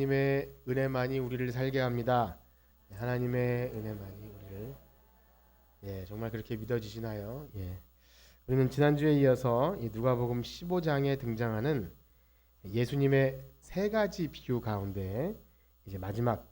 하나님의 은혜만이 우리를 살게 합니다. 하나님의 은혜만이 우리를 정말 그렇게 믿어지시나요? 우리는 지난주에 이어서 이 누가복음 15장에 등장하는 예수님의 세 가지 비유 가운데 이제 마지막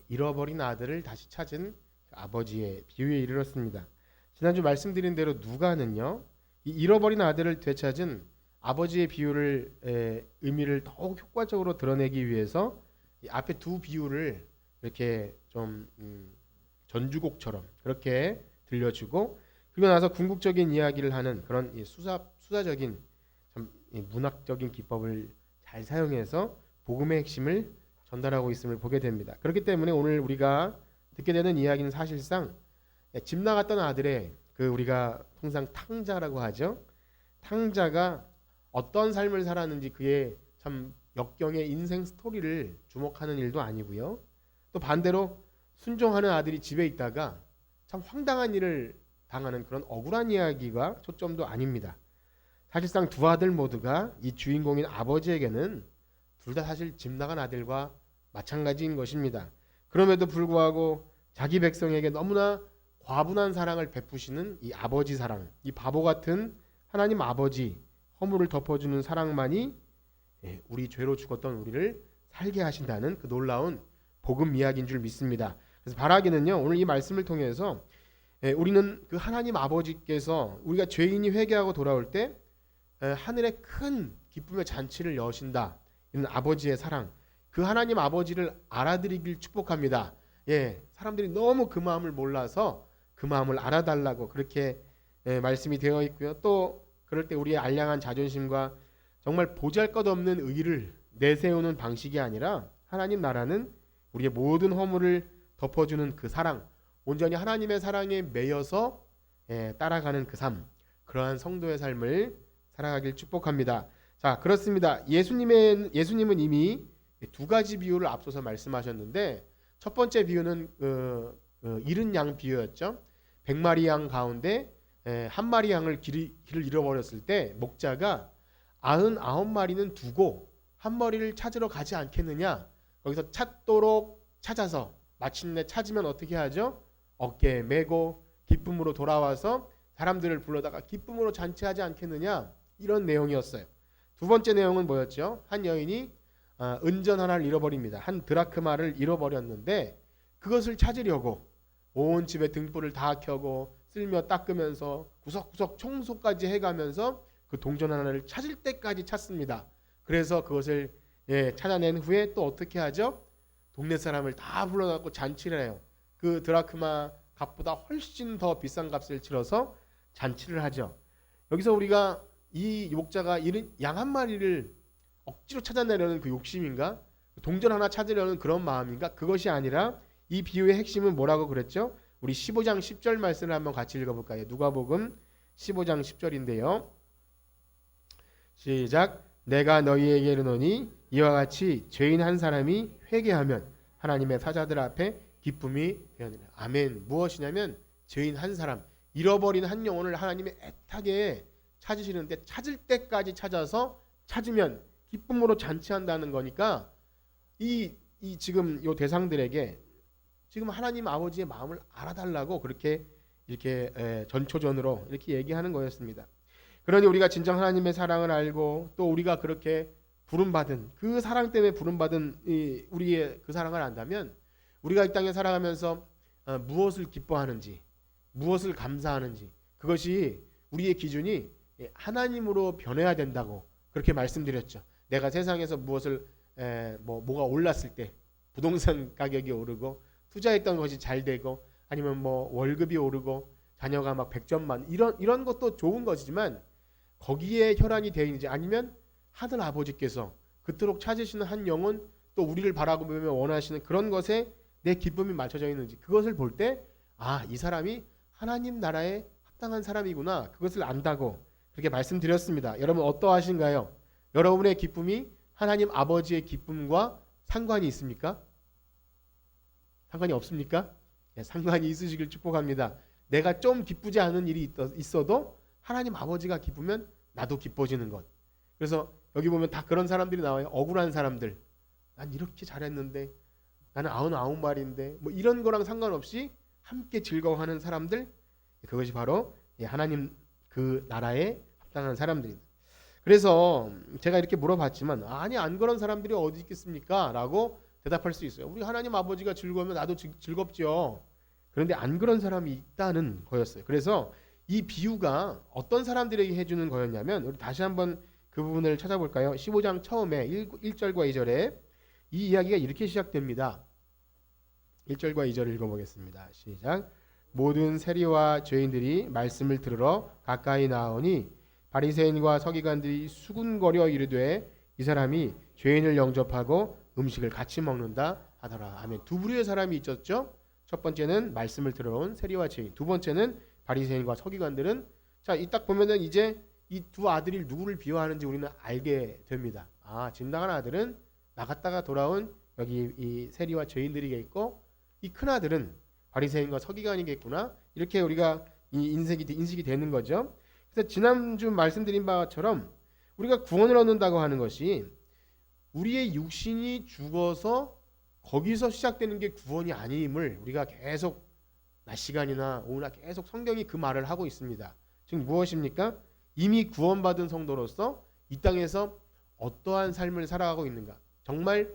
잃어버린 아들을 다시 찾은 아버지의 비유에 이르렀습니다. 지난주 말씀드린 대로 누가는요, 이 잃어버린 아들을 되찾은 아버지의 비유를 의미를 더욱 효과적으로 드러내기 위해서 이 앞에 두 비유를 이렇게 좀 전주곡처럼 그렇게 들려주고, 그리고 나서 궁극적인 이야기를 하는 그런 수사적인 참 문학적인 기법을 잘 사용해서 복음의 핵심을 전달하고 있음을 보게 됩니다. 그렇기 때문에 오늘 우리가 듣게 되는 이야기는 사실상 집 나갔던 아들의 우리가 통상 탕자라고 하죠. 탕자가 어떤 삶을 살았는지 그의 참 역경의 인생 스토리를 주목하는 일도 아니고요. 또 반대로 순종하는 아들이 집에 있다가 참 황당한 일을 당하는 그런 억울한 이야기가 초점도 아닙니다. 사실상 두 아들 모두가 이 주인공인 아버지에게는 둘 다 사실 집 나간 아들과 마찬가지인 것입니다. 그럼에도 불구하고 자기 백성에게 너무나 과분한 사랑을 베푸시는 이 아버지 사랑, 이 바보 같은 하나님 아버지 허물을 덮어주는 사랑만이 우리 죄로 죽었던 우리를 살게 하신다는 그 놀라운 복음 이야기인 줄 믿습니다. 그래서 바라기는요, 오늘 이 말씀을 통해서 우리는 그 하나님 아버지께서 우리가 죄인이 회개하고 돌아올 때 하늘에 큰 기쁨의 잔치를 여신다, 이런 아버지의 사랑, 그 하나님 아버지를 알아들이길 축복합니다. 사람들이 너무 그 마음을 몰라서 그 마음을 알아달라고 그렇게 말씀이 되어 있고요. 또 그럴 때 우리의 알량한 자존심과 정말 보잘것없는 의를 내세우는 방식이 아니라 하나님 나라는 우리의 모든 허물을 덮어주는 그 사랑, 온전히 하나님의 사랑에 매여서 따라가는 그 삶, 그러한 성도의 삶을 살아가길 축복합니다. 자, 그렇습니다. 예수님은 이미 두 가지 비유를 앞서서 말씀하셨는데, 첫 번째 비유는 잃은 양 비유였죠. 100마리 양 가운데 한 마리 양을 길을 잃어버렸을 때 목자가 99마리는 두고 한 마리를 찾으러 가지 않겠느냐. 거기서 찾도록 찾아서 마침내 찾으면 어떻게 하죠? 어깨에 메고 기쁨으로 돌아와서 사람들을 불러다가 기쁨으로 잔치하지 않겠느냐, 이런 내용이었어요. 두 번째 내용은 뭐였죠? 한 여인이 은전 하나를 잃어버립니다. 한 드라크마를 잃어버렸는데 그것을 찾으려고 온 집에 등불을 다 켜고 쓸며 닦으면서 구석구석 청소까지 해가면서 그 동전 하나를 찾을 때까지 찾습니다. 그래서 그것을 찾아낸 후에 또 어떻게 하죠? 동네 사람을 다 불러놓고 잔치를 해요. 그 드라크마 값보다 훨씬 더 비싼 값을 치러서 잔치를 하죠. 여기서 우리가 이 목자가 양 한 마리를 억지로 찾아내려는 그 욕심인가? 동전 하나 찾으려는 그런 마음인가? 그것이 아니라 이 비유의 핵심은 뭐라고 그랬죠? 우리 15장 10절 말씀을 한번 같이 읽어볼까요? 누가복음 15장 10절인데요. 시작. 내가 너희에게 이르노니 이와 같이 죄인 한 사람이 회개하면 하나님의 사자들 앞에 기쁨이 되느니라. 아멘. 무엇이냐면 죄인 한 사람, 잃어버린 한 영혼을 하나님의 애타게 찾으시는데 찾을 때까지 찾아서 찾으면 기쁨으로 잔치한다는 거니까 이 지금 요 대상들에게 지금 하나님 아버지의 마음을 알아달라고 그렇게 이렇게 전초전으로 이렇게 얘기하는 거였습니다. 그러니 우리가 진정 하나님의 사랑을 알고 또 우리가 그렇게 부름받은 그 사랑 때문에 부름받은 우리의 그 사랑을 안다면 우리가 이 땅에 살아가면서 무엇을 기뻐하는지 무엇을 감사하는지 그것이 우리의 기준이 하나님으로 변해야 된다고 그렇게 말씀드렸죠. 내가 세상에서 무엇을 뭐가 올랐을 때 부동산 가격이 오르고 투자했던 것이 잘 되고 아니면 뭐 월급이 오르고 자녀가 막 100점만 이런 것도 좋은 것이지만 거기에 혈안이 되어 있는지 아니면 하늘 아버지께서 그토록 찾으시는 한 영혼 또 우리를 바라보며 원하시는 그런 것에 내 기쁨이 맞춰져 있는지 그것을 볼 때 이 사람이 하나님 나라에 합당한 사람이구나 그것을 안다고 그렇게 말씀드렸습니다. 여러분 어떠하신가요? 여러분의 기쁨이 하나님 아버지의 기쁨과 상관이 있습니까? 상관이 없습니까? 상관이 있으시길 축복합니다. 내가 좀 기쁘지 않은 일이 있어도 하나님 아버지가 기쁘면 나도 기뻐지는 것. 그래서 여기 보면 다 그런 사람들이 나와요. 억울한 사람들, 난 이렇게 잘했는데, 나는 99마리인데, 뭐 이런 거랑 상관없이 함께 즐거워하는 사람들, 그것이 바로 하나님 그 나라에 합당한 사람들입니다. 그래서 제가 이렇게 물어봤지만, 아니 안 그런 사람들이 어디 있겠습니까? 라고 대답할 수 있어요. 우리 하나님 아버지가 즐거우면 나도 즐겁죠. 그런데 안 그런 사람이 있다는 거였어요. 그래서 이 비유가 어떤 사람들에게 해주는 거였냐면, 우리 다시 한번 그 부분을 찾아볼까요? 15장 처음에 1절과 2절에 이 이야기가 이렇게 시작됩니다. 1절과 2절을 읽어보겠습니다. 시작. 모든 세리와 죄인들이 말씀을 들으러 가까이 나오니 바리새인과 서기관들이 수군거려 이르되 이 사람이 죄인을 영접하고 음식을 같이 먹는다 하더라. 아멘. 두 부류의 사람이 있었죠. 첫 번째는 말씀을 들으러 온 세리와 죄인, 두 번째는 바리새인과 서기관들은, 자, 이 딱 보면은 이제 이 두 아들이 누구를 비유하는지 우리는 알게 됩니다. 아, 짐 나간 아들은 나갔다가 돌아온 여기 이 세리와 죄인들이겠고, 이 큰 아들은 바리새인과 서기관이겠구나. 이렇게 우리가 인식이 되는 거죠. 그래서 지난주 말씀드린 바처럼 우리가 구원을 얻는다고 하는 것이 우리의 육신이 죽어서 거기서 시작되는 게 구원이 아님을 우리가 계속 낮 시간이나 오후나 계속 성경이 그 말을 하고 있습니다. 즉 무엇입니까? 이미 구원받은 성도로서 이 땅에서 어떠한 삶을 살아가고 있는가, 정말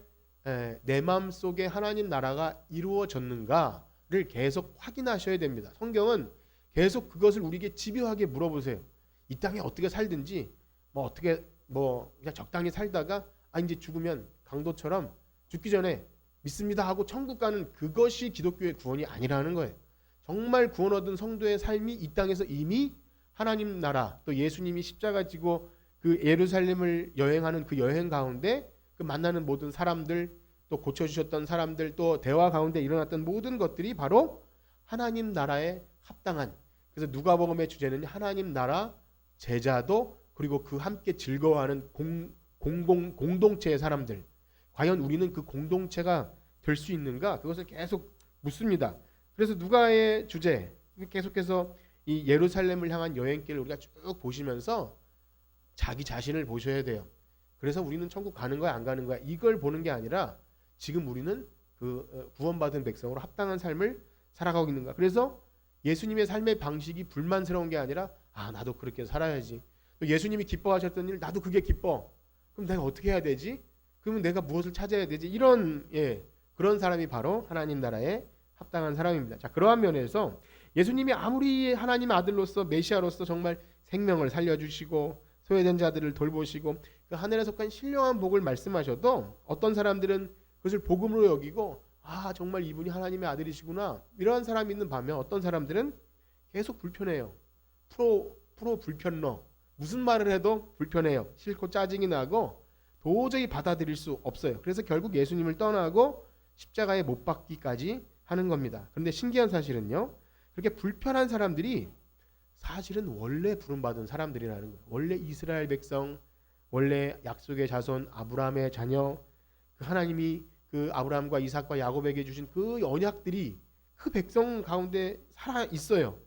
내 마음속에 하나님 나라가 이루어졌는가를 계속 확인하셔야 됩니다. 성경은 계속 그것을 우리에게 집요하게 물어보세요. 이 땅에 어떻게 살든지 그냥 적당히 살다가 이제 죽으면 강도처럼 죽기 전에 믿습니다 하고 천국 가는, 그것이 기독교의 구원이 아니라는 거예요. 정말 구원 얻은 성도의 삶이 이 땅에서 이미 하나님 나라, 또 예수님이 십자가 지고 그 예루살렘을 여행하는 그 여행 가운데 그 만나는 모든 사람들, 또 고쳐주셨던 사람들, 또 대화 가운데 일어났던 모든 것들이 바로 하나님 나라에 합당한, 그래서 누가복음의 주제는 하나님 나라, 제자도, 그리고 그 함께 즐거워하는 공동체의 사람들. 과연 우리는 그 공동체가 될 수 있는가? 그것을 계속 묻습니다. 그래서 누가의 주제, 계속해서 이 예루살렘을 향한 여행길을 우리가 쭉 보시면서 자기 자신을 보셔야 돼요. 그래서 우리는 천국 가는 거야 안 가는 거야 이걸 보는 게 아니라 지금 우리는 그 구원받은 백성으로 합당한 삶을 살아가고 있는가. 그래서 예수님의 삶의 방식이 불만스러운 게 아니라 나도 그렇게 살아야지. 또 예수님이 기뻐하셨던 일 나도 그게 기뻐. 그럼 내가 어떻게 해야 되지? 그러면 내가 무엇을 찾아야 되지? 이런 그런 사람이 바로 하나님 나라에 합당한 사람입니다. 자, 그러한 면에서 예수님이 아무리 하나님 아들로서 메시아로서 정말 생명을 살려주시고 소외된 자들을 돌보시고 그 하늘에 속한 신령한 복을 말씀하셔도 어떤 사람들은 그것을 복음으로 여기고 정말 이분이 하나님의 아들이시구나 이러한 사람이 있는 반면 어떤 사람들은 계속 불편해요. 프로 불편러, 무슨 말을 해도 불편해요. 싫고 짜증이 나고 도저히 받아들일 수 없어요. 그래서 결국 예수님을 떠나고 십자가에 못 박기까지 하는 겁니다. 그런데 신기한 사실은요, 그렇게 불편한 사람들이 사실은 원래 부름받은 사람들이라는 거예요. 원래 이스라엘 백성, 원래 약속의 자손 아브라함의 자녀, 그 하나님이 그 아브라함과 이삭과 야곱에게 주신 그 언약들이 그 백성 가운데 살아 있어요.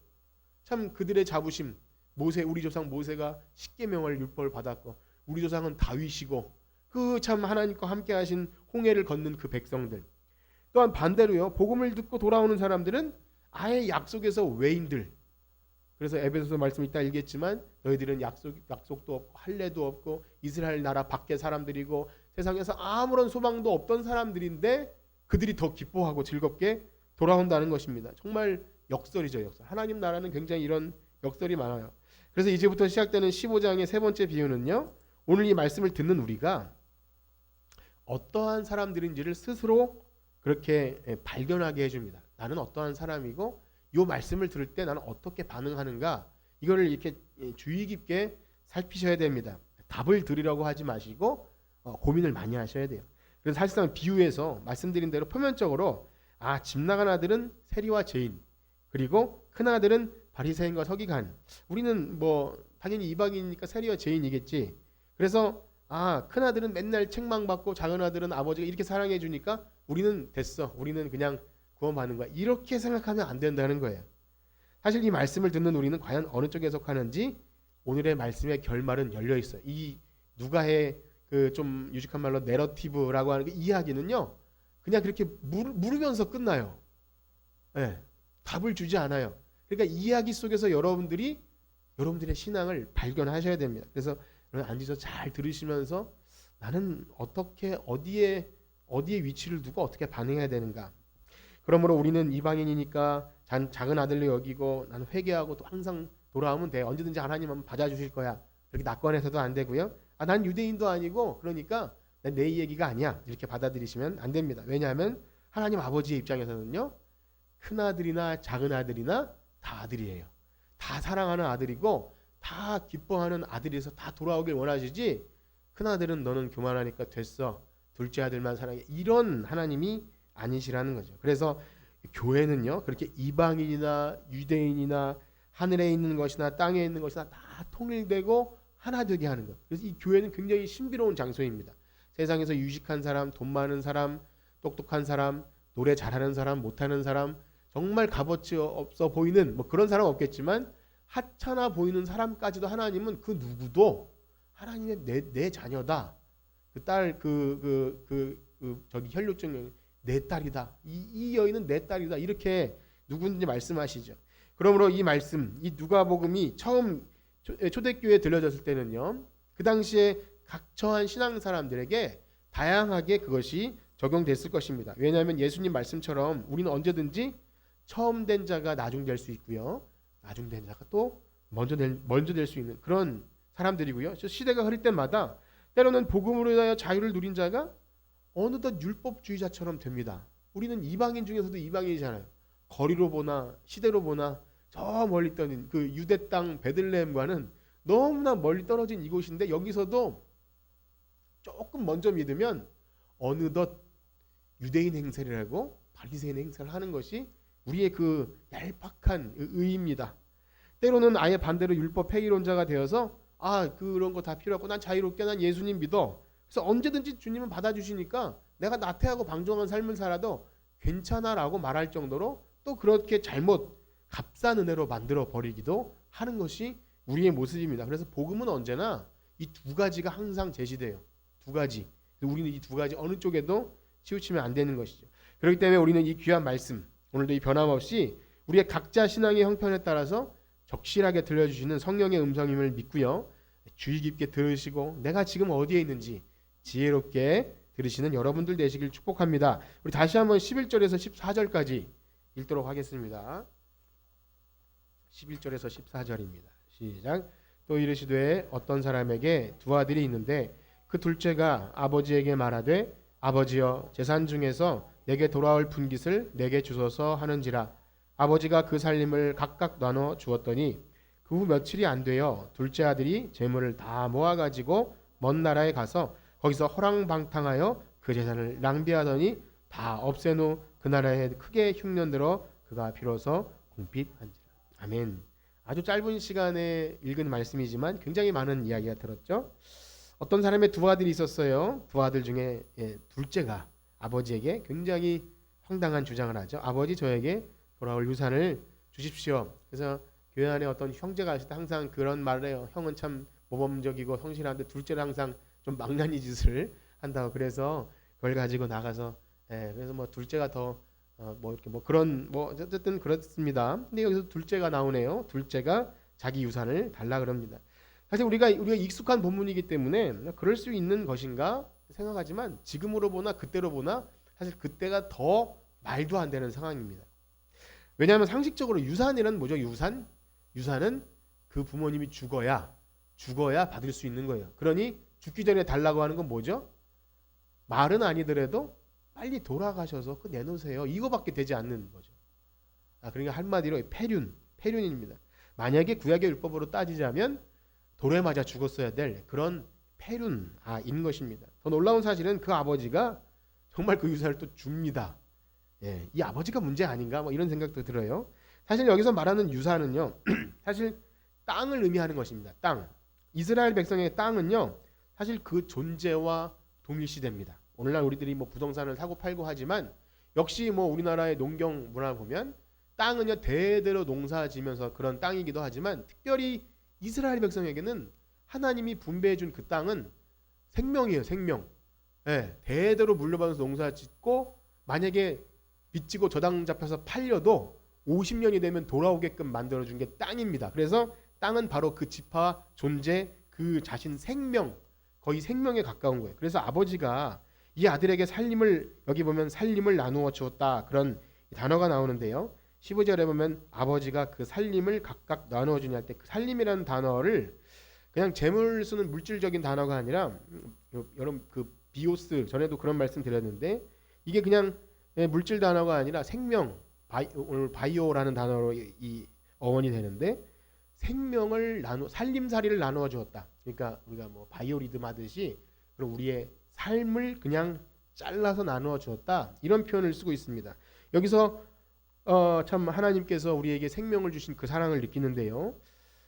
참 그들의 자부심, 우리 조상 모세가 십계명을 율법을 받았고 우리 조상은 다윗이고 그 참 하나님과 함께 하신 홍해를 걷는 그 백성들. 또한 반대로요, 복음을 듣고 돌아오는 사람들은 아예 약속에서 외인들. 그래서 에베소서 말씀 이따 읽겠지만 너희들은 약속도 없고 할례도 없고 이스라엘 나라 밖의 사람들이고 세상에서 아무런 소망도 없던 사람들인데 그들이 더 기뻐하고 즐겁게 돌아온다는 것입니다. 정말 역설이죠, 역설. 하나님 나라는 굉장히 이런 역설이 많아요. 그래서 이제부터 시작되는 15장의 세 번째 비유는요, 오늘 이 말씀을 듣는 우리가 어떠한 사람들인지를 스스로 그렇게 발견하게 해줍니다. 나는 어떠한 사람이고 이 말씀을 들을 때 나는 어떻게 반응하는가, 이거를 이렇게 주의 깊게 살피셔야 됩니다. 답을 드리려고 하지 마시고 고민을 많이 하셔야 돼요. 그래서 사실상 비유에서 말씀드린 대로 표면적으로 집 나간 아들은 세리와 죄인, 그리고 큰 아들은 바리새인과 서기관. 우리는 당연히 이방인이니까 세리와 죄인이겠지. 그래서 큰 아들은 맨날 책망받고 작은 아들은 아버지가 이렇게 사랑해 주니까 우리는 됐어, 우리는 그냥 구원받는 거야, 이렇게 생각하면 안 된다는 거예요. 사실 이 말씀을 듣는 우리는 과연 어느 쪽에 속하는지 오늘의 말씀의 결말은 열려 있어요. 이 누가의 그 좀 유식한 말로 내러티브라고 하는 그 이야기는요, 그냥 그렇게 물으면서 끝나요. 예, 답을 주지 않아요. 그러니까 이야기 속에서 여러분들의 신앙을 발견하셔야 됩니다. 그래서 여러분 앉으셔서 잘 들으시면서 나는 어떻게 어디에 위치를 두고 어떻게 반응해야 되는가. 그러므로 우리는 이방인이니까 작은 아들로 여기고 나는 회개하고 또 항상 돌아오면 돼. 언제든지 하나님은 받아주실 거야. 그렇게 낙관해서도 안 되고요. 난 유대인도 아니고 그러니까 내 얘기가 아니야. 이렇게 받아들이시면 안 됩니다. 왜냐하면 하나님 아버지의 입장에서는요, 큰 아들이나 작은 아들이나 다 아들이에요. 다 사랑하는 아들이고 다 기뻐하는 아들이어서 다 돌아오길 원하시지, 큰 아들은 너는 교만하니까 됐어, 둘째 아들만 사랑해, 이런 하나님이 아니시라는 거죠. 그래서 교회는요, 그렇게 이방인이나 유대인이나 하늘에 있는 것이나 땅에 있는 것이나 다 통일되고 하나 되게 하는 것. 그래서 이 교회는 굉장히 신비로운 장소입니다. 세상에서 유식한 사람, 돈 많은 사람, 똑똑한 사람, 노래 잘하는 사람, 못하는 사람, 정말 값어치 없어 보이는 뭐 그런 사람 없겠지만 하찮아 보이는 사람까지도 하나님은 그 누구도 하나님의 내 자녀다. 그 딸 저기 혈육증 내 딸이다. 이 여인은 내 딸이다. 이렇게 누구든지 말씀하시죠. 그러므로 이 말씀, 이 누가복음이 처음 초대교회에 들려졌을 때는요, 그 당시에 각처한 신앙 사람들에게 다양하게 그것이 적용됐을 것입니다. 왜냐하면 예수님 말씀처럼 우리는 언제든지 처음 된 자가 나중 될 수 있고요, 나중 된 자가 또 먼저 될 수 있는 그런 사람들이고요. 시대가 흐를 때마다 때로는 복음으로 인하여 자유를 누린 자가 어느덧 율법주의자처럼 됩니다. 우리는 이방인 중에서도 이방인이잖아요. 거리로 보나 시대로 보나 저 멀리 떠는 그 유대 땅 베들레헴과는 너무나 멀리 떨어진 이곳인데, 여기서도 조금 먼저 믿으면 어느덧 유대인 행세를 하고 바리새인 행세를 하는 것이 우리의 그 얄팍한 의입니다. 때로는 아예 반대로 율법 폐기론자가 되어서 그런 거 다 필요 없고 난 자유롭게 난 예수님 믿어. 그래서 언제든지 주님은 받아주시니까 내가 나태하고 방종한 삶을 살아도 괜찮아라고 말할 정도로 또 그렇게 잘못 값싼 은혜로 만들어 버리기도 하는 것이 우리의 모습입니다. 그래서 복음은 언제나 이 두 가지가 항상 제시돼요. 두 가지. 우리는 이 두 가지 어느 쪽에도 치우치면 안 되는 것이죠. 그렇기 때문에 우리는 이 귀한 말씀, 오늘도 이 변함없이 우리의 각자 신앙의 형편에 따라서 적실하게 들려주시는 성령의 음성임을 믿고요, 주의 깊게 들으시고 내가 지금 어디에 있는지 지혜롭게 들으시는 여러분들 되시길 축복합니다. 우리 다시 한번 11절에서 14절까지 읽도록 하겠습니다. 11절에서 14절입니다. 시작. 또 이르시되 어떤 사람에게 두 아들이 있는데 그 둘째가 아버지에게 말하되 아버지여 재산 중에서 내게 돌아올 분깃을 내게 주소서 하는지라. 아버지가 그 살림을 각각 나눠 주었더니 그 후 며칠이 안 되어 둘째 아들이 재물을 다 모아가지고 먼 나라에 가서 거기서 허랑방탕하여 그 재산을 낭비하더니 다 없앤 후 그 나라에 크게 흉년들어 그가 비로소 궁핍한지라. 아멘. 아주 짧은 시간에 읽은 말씀이지만 굉장히 많은 이야기가 들었죠. 어떤 사람의 두 아들이 있었어요. 두 아들 중에 둘째가 아버지에게 굉장히 황당한 주장을 하죠. 아버지, 저에게 돌아올 유산을 주십시오. 그래서 교회 안에 어떤 형제가 있을 때 항상 그런 말을 해요. 형은 참 모범적이고 성실한데 둘째는 항상 좀 망나니 짓을 한다고. 그래서 그걸 가지고 나가서 그래서 뭐 둘째가 더 이렇게 그런 어쨌든 그렇습니다. 근데 여기서 둘째가 나오네요. 둘째가 자기 유산을 달라 그럽니다. 사실 우리가 익숙한 본문이기 때문에 그럴 수 있는 것인가 생각하지만 지금으로 보나 그때로 보나 사실 그때가 더 말도 안 되는 상황입니다. 왜냐하면 상식적으로 유산이란 뭐죠? 유산은 그 부모님이 죽어야 받을 수 있는 거예요. 그러니 죽기 전에 달라고 하는 건 뭐죠? 말은 아니더라도 빨리 돌아가셔서 그 내놓으세요. 이거밖에 되지 않는 거죠. 그러니까 한마디로 폐륜입니다. 만약에 구약의 율법으로 따지자면 돌에 맞아 죽었어야 될 그런 폐륜인 것입니다. 더 놀라운 사실은 그 아버지가 정말 그 유산을 또 줍니다. 이 아버지가 문제 아닌가 이런 생각도 들어요. 사실 여기서 말하는 유산은요, 사실 땅을 의미하는 것입니다. 땅. 이스라엘 백성의 땅은요, 사실 그 존재와 동일시됩니다. 오늘날 우리들이 부동산을 사고 팔고 하지만 역시 우리나라의 농경 문화 보면 땅은요 대대로 농사지면서 그런 땅이기도 하지만 특별히 이스라엘 백성에게는 하나님이 분배해 준 그 땅은 생명이에요, 생명. 예, 대대로 물려받아서 농사 짓고 만약에 빚지고 저당 잡혀서 팔려도 50년이 되면 돌아오게끔 만들어준 게 땅입니다. 그래서 땅은 바로 그 지파 존재, 그 자신 생명, 거의 생명에 가까운 거예요. 그래서 아버지가 이 아들에게 살림을, 여기 보면 살림을 나누어 주었다, 그런 단어가 나오는데요. 15절에 보면 아버지가 그 살림을 각각 나누어 주냐 할 때 그 살림이라는 단어를 그냥 재물 쓰는 물질적인 단어가 아니라, 여러분 그 비오스, 전에도 그런 말씀 드렸는데, 이게 그냥 물질 단어가 아니라 생명, 오늘 바이오라는 단어로 이 어원이 되는데, 생명을 살림살이를 나누어 주었다. 그러니까 우리가 뭐 바이오리듬 하듯이 그럼 우리의 삶을 그냥 잘라서 나누어 주었다, 이런 표현을 쓰고 있습니다. 여기서 참 하나님께서 우리에게 생명을 주신 그 사랑을 느끼는데요.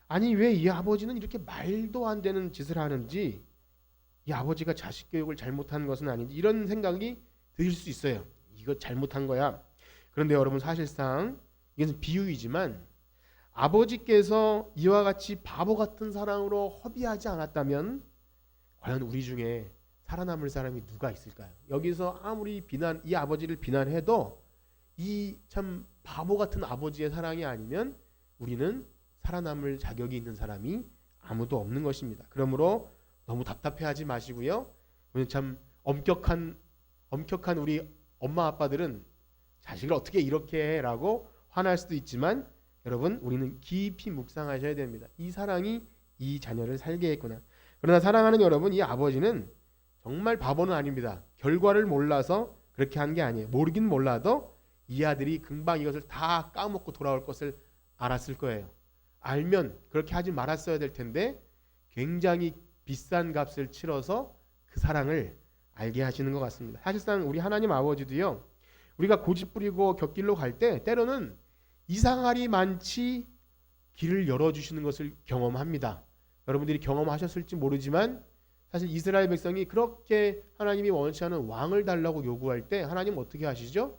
아니 왜 이 아버지는 이렇게 말도 안 되는 짓을 하는지, 이 아버지가 자식 교육을 잘못한 것은 아닌지, 이런 생각이 드실 수 있어요. 이거 잘못한 거야. 그런데 여러분, 사실상 이것은 비유이지만 아버지께서 이와 같이 바보 같은 사랑으로 허비하지 않았다면 과연 우리 중에 살아남을 사람이 누가 있을까요? 여기서 아무리 이 아버지를 비난해도 이 참 바보 같은 아버지의 사랑이 아니면 우리는 살아남을 자격이 있는 사람이 아무도 없는 것입니다. 그러므로 너무 답답해하지 마시고요. 참 엄격한 우리 엄마 아빠들은 자식을 어떻게 이렇게 해라고 화날 수도 있지만, 여러분 우리는 깊이 묵상하셔야 됩니다. 이 사랑이 이 자녀를 살게 했구나. 그러나 사랑하는 여러분, 이 아버지는 정말 바보는 아닙니다. 결과를 몰라서 그렇게 한 게 아니에요. 모르긴 몰라도 이 아들이 금방 이것을 다 까먹고 돌아올 것을 알았을 거예요. 알면 그렇게 하지 말았어야 될 텐데 굉장히 비싼 값을 치러서 그 사랑을 알게 하시는 것 같습니다. 사실상 우리 하나님 아버지도요, 우리가 고집부리고 곁길로 갈 때 때로는 이상할이 많지 길을 열어주시는 것을 경험합니다. 여러분들이 경험하셨을지 모르지만 사실 이스라엘 백성이 그렇게 하나님이 원치 않은 왕을 달라고 요구할 때 하나님 어떻게 하시죠?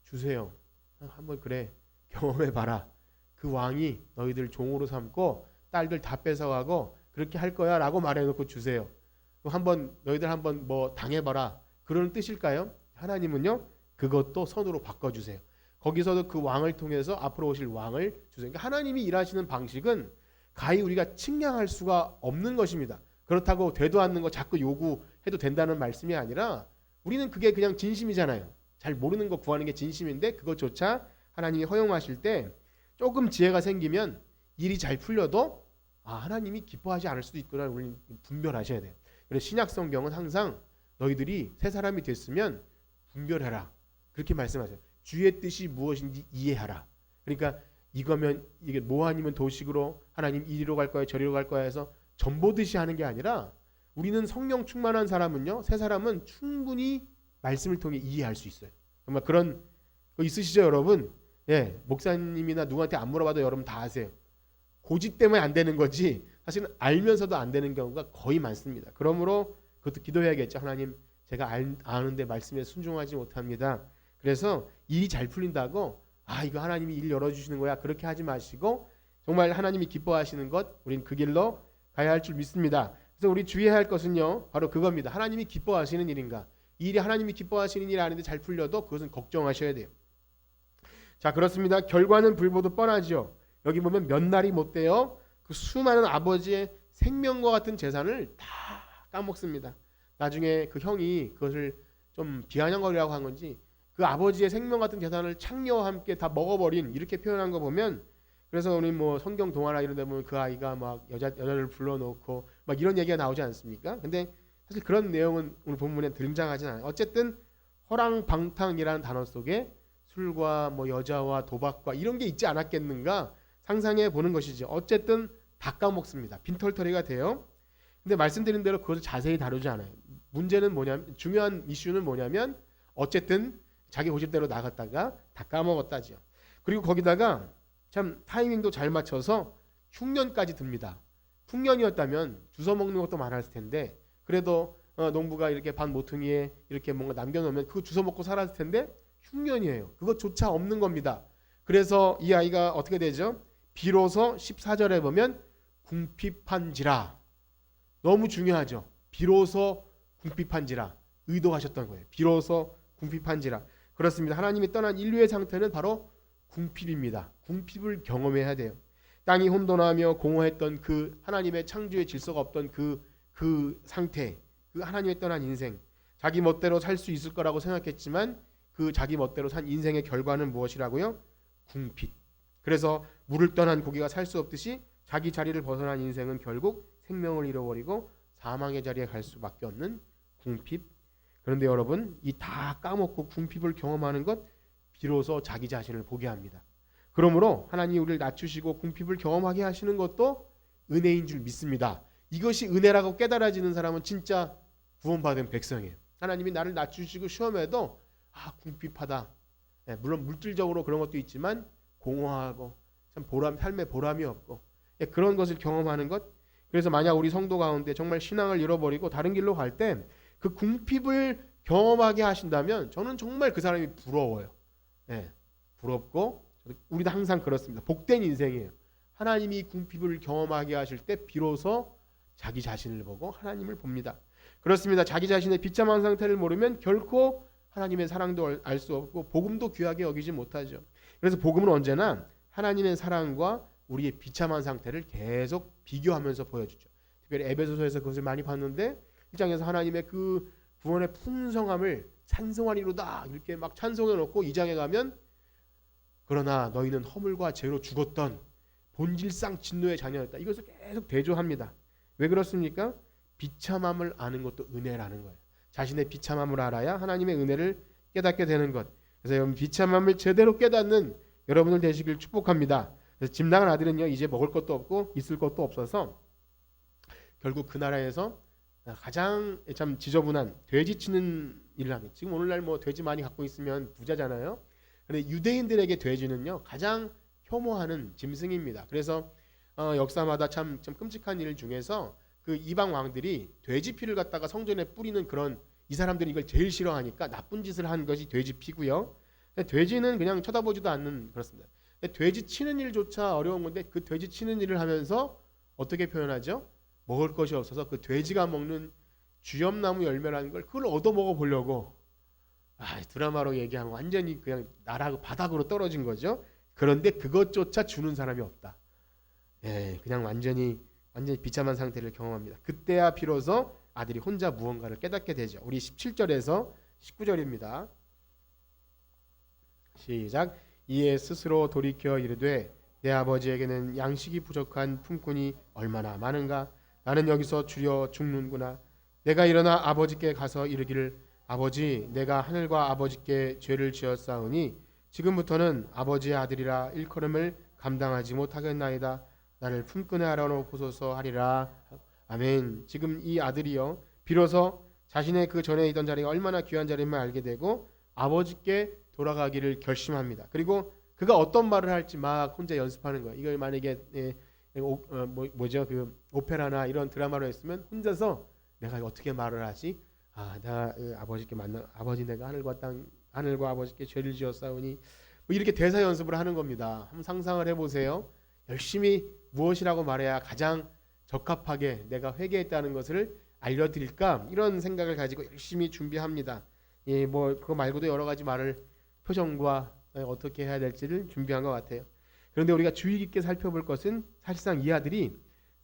주세요. 한번 그래 경험해봐라. 그 왕이 너희들 종으로 삼고 딸들 다 뺏어가고 그렇게 할 거야 라고 말해놓고 주세요. 너희들 한번 뭐 당해봐라, 그런 뜻일까요? 하나님은요, 그것도 선으로 바꿔주세요. 거기서도 그 왕을 통해서 앞으로 오실 왕을 주세요. 그러니까 하나님이 일하시는 방식은 가히 우리가 측량할 수가 없는 것입니다. 그렇다고 되도 않는 거 자꾸 요구해도 된다는 말씀이 아니라, 우리는 그게 그냥 진심이잖아요. 잘 모르는 거 구하는 게 진심인데 그것조차 하나님이 허용하실 때 조금 지혜가 생기면 일이 잘 풀려도 하나님이 기뻐하지 않을 수도 있구나, 우리는 분별하셔야 돼요. 그래서 신약 성경은 항상 너희들이 새 사람이 됐으면 분별해라, 그렇게 말씀하세요. 주의 뜻이 무엇인지 이해하라. 그러니까 이거면 이게 뭐 아니면 도식으로 하나님 이리로 갈 거야 저리로 갈 거야 해서 전보듯이 하는 게 아니라, 우리는 성령 충만한 사람은요, 새 사람은 충분히 말씀을 통해 이해할 수 있어요. 정말 그런 거 있으시죠 여러분? 예, 목사님이나 누구한테 안 물어봐도 여러분 다 아세요. 고집 때문에 안 되는 거지 사실은 알면서도 안 되는 경우가 거의 많습니다. 그러므로 그것도 기도해야겠죠. 하나님, 제가 아는데 말씀에 순종하지 못합니다. 그래서 일이 잘 풀린다고 이거 하나님이 일 열어주시는 거야 그렇게 하지 마시고, 정말 하나님이 기뻐하시는 것, 우린 그 길로 가야 할 줄 믿습니다. 그래서 우리 주의해야 할 것은요, 바로 그겁니다. 하나님이 기뻐하시는 일인가? 이 일이 하나님이 기뻐하시는 일이 아닌데 잘 풀려도 그것은 걱정하셔야 돼요. 자, 그렇습니다. 결과는 불보듯 뻔하죠. 여기 보면 몇 날이 못 돼요, 그 수많은 아버지의 생명과 같은 재산을 다 까먹습니다. 나중에 그 형이 그것을 좀 비아냥거리라고 한 건지 그 아버지의 생명 같은 재산을 창녀와 함께 다 먹어버린, 이렇게 표현한 거 보면, 그래서 우리 뭐 성경 동화나 이런 데 보면 그 아이가 막 여자를 불러놓고 막 이런 얘기가 나오지 않습니까? 근데 사실 그런 내용은 오늘 본문에 등장하진 않아요. 어쨌든 허랑방탕이라는 단어 속에 술과 뭐 여자와 도박과 이런 게 있지 않았겠는가 상상해 보는 것이죠. 어쨌든 다 까먹습니다. 빈털터리가 돼요. 근데 말씀드린 대로 그것을 자세히 다루지 않아요. 문제는 뭐냐면, 중요한 이슈는 뭐냐면, 어쨌든 자기 고집대로 나갔다가 다 까먹었다죠. 그리고 거기다가 참 타이밍도 잘 맞춰서 흉년까지 듭니다. 풍년이었다면 주워 먹는 것도 많았을 텐데, 그래도 농부가 이렇게 반 모퉁이에 이렇게 뭔가 남겨놓으면 그거 주워 먹고 살았을 텐데 흉년이에요. 그것조차 없는 겁니다. 그래서 이 아이가 어떻게 되죠? 비로소 14절에 보면 궁핍한지라. 너무 중요하죠. 비로소 궁핍한지라 의도하셨던 거예요. 비로소 궁핍한지라. 그렇습니다. 하나님이 떠난 인류의 상태는 바로 궁핍입니다. 궁핍을 경험해야 돼요. 땅이 혼돈하며 공허했던 그 하나님의 창조의 질서가 없던 그 상태, 그 하나님의 떠난 인생, 자기 멋대로 살 수 있을 거라고 생각했지만 그 자기 멋대로 산 인생의 결과는 무엇이라고요? 궁핍. 그래서 물을 떠난 고기가 살 수 없듯이 자기 자리를 벗어난 인생은 결국 생명을 잃어버리고 사망의 자리에 갈 수밖에 없는 궁핍. 그런데 여러분, 이 다 까먹고 궁핍을 경험하는 것 비로소 자기 자신을 보게 합니다. 그러므로 하나님이 우리를 낮추시고 궁핍을 경험하게 하시는 것도 은혜인 줄 믿습니다. 이것이 은혜라고 깨달아지는 사람은 진짜 구원받은 백성이에요. 하나님이 나를 낮추시고 시험해도 궁핍하다. 물론 물질적으로 그런 것도 있지만 공허하고 참 삶의 보람이 없고 그런 것을 경험하는 것. 그래서 만약 우리 성도 가운데 정말 신앙을 잃어버리고 다른 길로 갈 때 그 궁핍을 경험하게 하신다면 저는 정말 그 사람이 부러워요. 부럽고 우리도 항상 그렇습니다. 복된 인생이에요. 하나님이 궁핍을 경험하게 하실 때 비로소 자기 자신을 보고 하나님을 봅니다. 그렇습니다. 자기 자신의 비참한 상태를 모르면 결코 하나님의 사랑도 알 수 없고 복음도 귀하게 여기지 못하죠. 그래서 복음은 언제나 하나님의 사랑과 우리의 비참한 상태를 계속 비교하면서 보여주죠. 특별히 에베소서에서 그것을 많이 봤는데 1장에서 하나님의 그 구원의 풍성함을 찬송하리로다 이렇게 막 찬송해 놓고 2장에 가면 그러나 너희는 허물과 죄로 죽었던 본질상 진노의 자녀였다. 이것을 계속 대조합니다. 왜 그렇습니까? 비참함을 아는 것도 은혜라는 거예요. 자신의 비참함을 알아야 하나님의 은혜를 깨닫게 되는 것. 그래서 여러분 비참함을 제대로 깨닫는 여러분들 되시길 축복합니다. 그래서 집 나간 아들은요 이제 먹을 것도 없고 있을 것도 없어서 결국 그 나라에서 가장 참 지저분한 돼지 치는 일을 합니다. 지금 오늘날 뭐 돼지 많이 갖고 있으면 부자잖아요. 그런데 유대인들에게 돼지는요 가장 혐오하는 짐승입니다. 그래서 역사마다 참 끔찍한 일 중에서 그 이방 왕들이 돼지 피를 갖다가 성전에 뿌리는 그런 이 사람들이 이걸 제일 싫어하니까 나쁜 짓을 한 것이 돼지 피고요. 돼지는 그냥 쳐다보지도 않는 그렇습니다. 돼지 치는 일조차 어려운 건데 그 돼지 치는 일을 하면서 어떻게 표현하죠? 먹을 것이 없어서 그 돼지가 먹는 주염나무 열매라는 걸 그걸 얻어 먹어 보려고 드라마로 얘기하면 완전히 그냥 나라 바닥으로 떨어진 거죠. 그런데 그것조차 주는 사람이 없다. 그냥 완전히 비참한 상태를 경험합니다. 그때야 비로소 아들이 혼자 무언가를 깨닫게 되죠. 우리 17절에서 19절입니다. 시작. 이에 스스로 돌이켜 이르되 내 아버지에게는 양식이 부족한 품꾼이 얼마나 많은가. 나는 여기서 주려 죽는구나. 내가 일어나 아버지께 가서 이르기를 아버지 내가 하늘과 아버지께 죄를 지었사오니 지금부터는 아버지의 아들이라 일컬음을 감당하지 못하겠나이다. 나를 품꾼의 아라로 보소서 하리라. 아멘. 지금 이 아들이요 비로소 자신의 그 전에 있던 자리가 얼마나 귀한 자리임을 알게 되고 아버지께 돌아가기를 결심합니다. 그리고 그가 어떤 말을 할지 막 혼자 연습하는 거예요. 이걸 만약에 그 오페라나 이런 드라마로 했으면 혼자서 내가 어떻게 말을 하지? 내가 아버지께 아버지 내가 하늘과 아버지께 죄를 지었사오니 뭐 이렇게 대사 연습을 하는 겁니다. 한번 상상을 해보세요. 열심히 무엇이라고 말해야 가장 적합하게 내가 회개했다는 것을 알려드릴까? 이런 생각을 가지고 열심히 준비합니다. 뭐 그거 말고도 여러 가지 말을 표정과 어떻게 해야 될지를 준비한 것 같아요. 그런데 우리가 주의 깊게 살펴볼 것은 사실상 이 아들이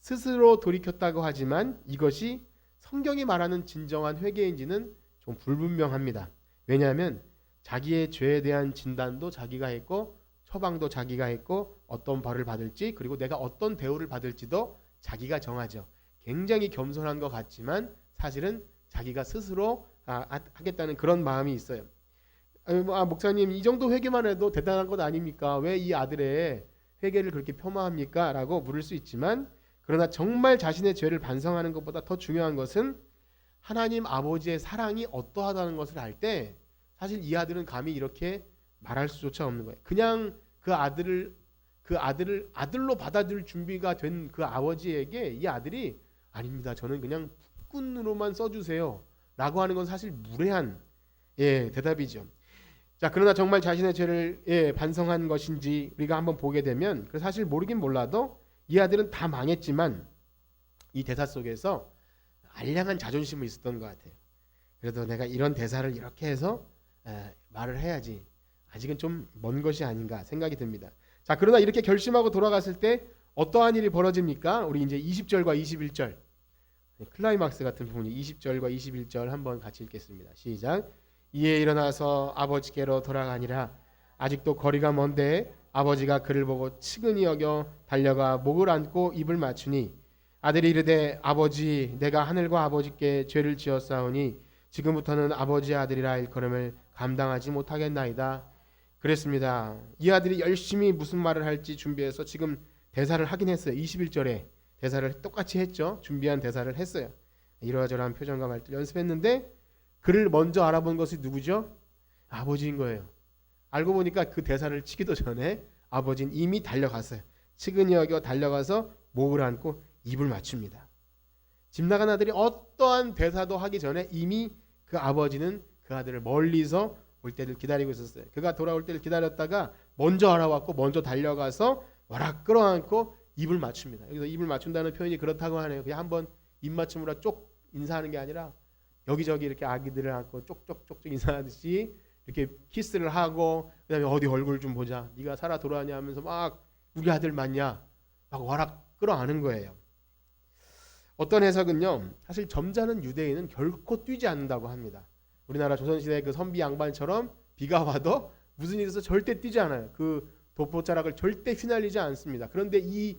스스로 돌이켰다고 하지만 이것이 성경이 말하는 진정한 회개인지는 좀 불분명합니다. 왜냐하면 자기의 죄에 대한 진단도 자기가 했고 처방도 자기가 했고 어떤 벌을 받을지 그리고 내가 어떤 대우를 받을지도 자기가 정하죠. 굉장히 겸손한 것 같지만 사실은 자기가 스스로 하겠다는 그런 마음이 있어요. 목사님 이 정도 회개만 해도 대단한 것 아닙니까? 왜 이 아들의 회개를 그렇게 폄하합니까? 라고 물을 수 있지만 그러나 정말 자신의 죄를 반성하는 것보다 더 중요한 것은 하나님 아버지의 사랑이 어떠하다는 것을 알 때 사실 이 아들은 감히 이렇게 말할 수조차 없는 거예요. 그냥 그 아들을 아들로 받아들일 준비가 된 그 아버지에게 이 아들이 아닙니다. 저는 그냥 품꾼으로만 써주세요. 라고 하는 건 사실 무례한 대답이죠. 자, 그러나 정말 자신의 죄를 반성한 것인지 우리가 한번 보게 되면 사실 모르긴 몰라도 이 아들은 다 망했지만 이 대사 속에서 알량한 자존심이 있었던 것 같아요. 그래도 내가 이런 대사를 이렇게 해서 말을 해야지. 아직은 좀 먼 것이 아닌가 생각이 듭니다. 자, 그러나 이렇게 결심하고 돌아갔을 때 어떠한 일이 벌어집니까? 우리 이제 20절과 21절 클라이막스 같은 부분이 20절과 21절 한번 같이 읽겠습니다. 시작. 이에 일어나서 아버지께로 돌아가니라. 아직도 거리가 먼데 아버지가 그를 보고 측은히 여겨 달려가 목을 안고 입을 맞추니 아들이 이르되 아버지 내가 하늘과 아버지께 죄를 지었사오니 지금부터는 아버지의 아들이라 일컬음을 감당하지 못하겠나이다. 그랬습니다. 이 아들이 열심히 무슨 말을 할지 준비해서 지금 대사를 하긴 했어요. 21절에 대사를 똑같이 했죠. 준비한 대사를 했어요. 이러저러한 표정과 말들 연습했는데 그를 먼저 알아본 것이 누구죠? 아버지인 거예요. 알고 보니까 그 대사를 치기도 전에 아버지는 이미 달려갔어요. 측은히 여겨 달려가서 목을 안고 입을 맞춥니다. 집 나간 아들이 어떠한 대사도 하기 전에 이미 그 아버지는 그 아들을 멀리서 올 때를 기다리고 있었어요. 그가 돌아올 때를 기다렸다가 먼저 알아왔고 먼저 달려가서 와락 끌어안고 입을 맞춥니다. 여기서 입을 맞춘다는 표현이 그렇다고 하네요. 그냥 한번 입 맞춤으로 쪽 인사하는 게 아니라 여기저기 이렇게 아기들을 안고 쪽쪽쪽쪽 인사하듯이 이렇게 키스를 하고 그다음에 어디 얼굴 좀 보자. 네가 살아 돌아왔냐 하면서 막 우리 아들 맞냐 막 와락 끌어안은 거예요. 어떤 해석은요. 사실 점잖은 유대인은 결코 뛰지 않는다고 합니다. 우리나라 조선시대 그 선비 양반처럼 비가 와도 무슨 일이 있어서 절대 뛰지 않아요. 그 도포자락을 절대 휘날리지 않습니다. 그런데 이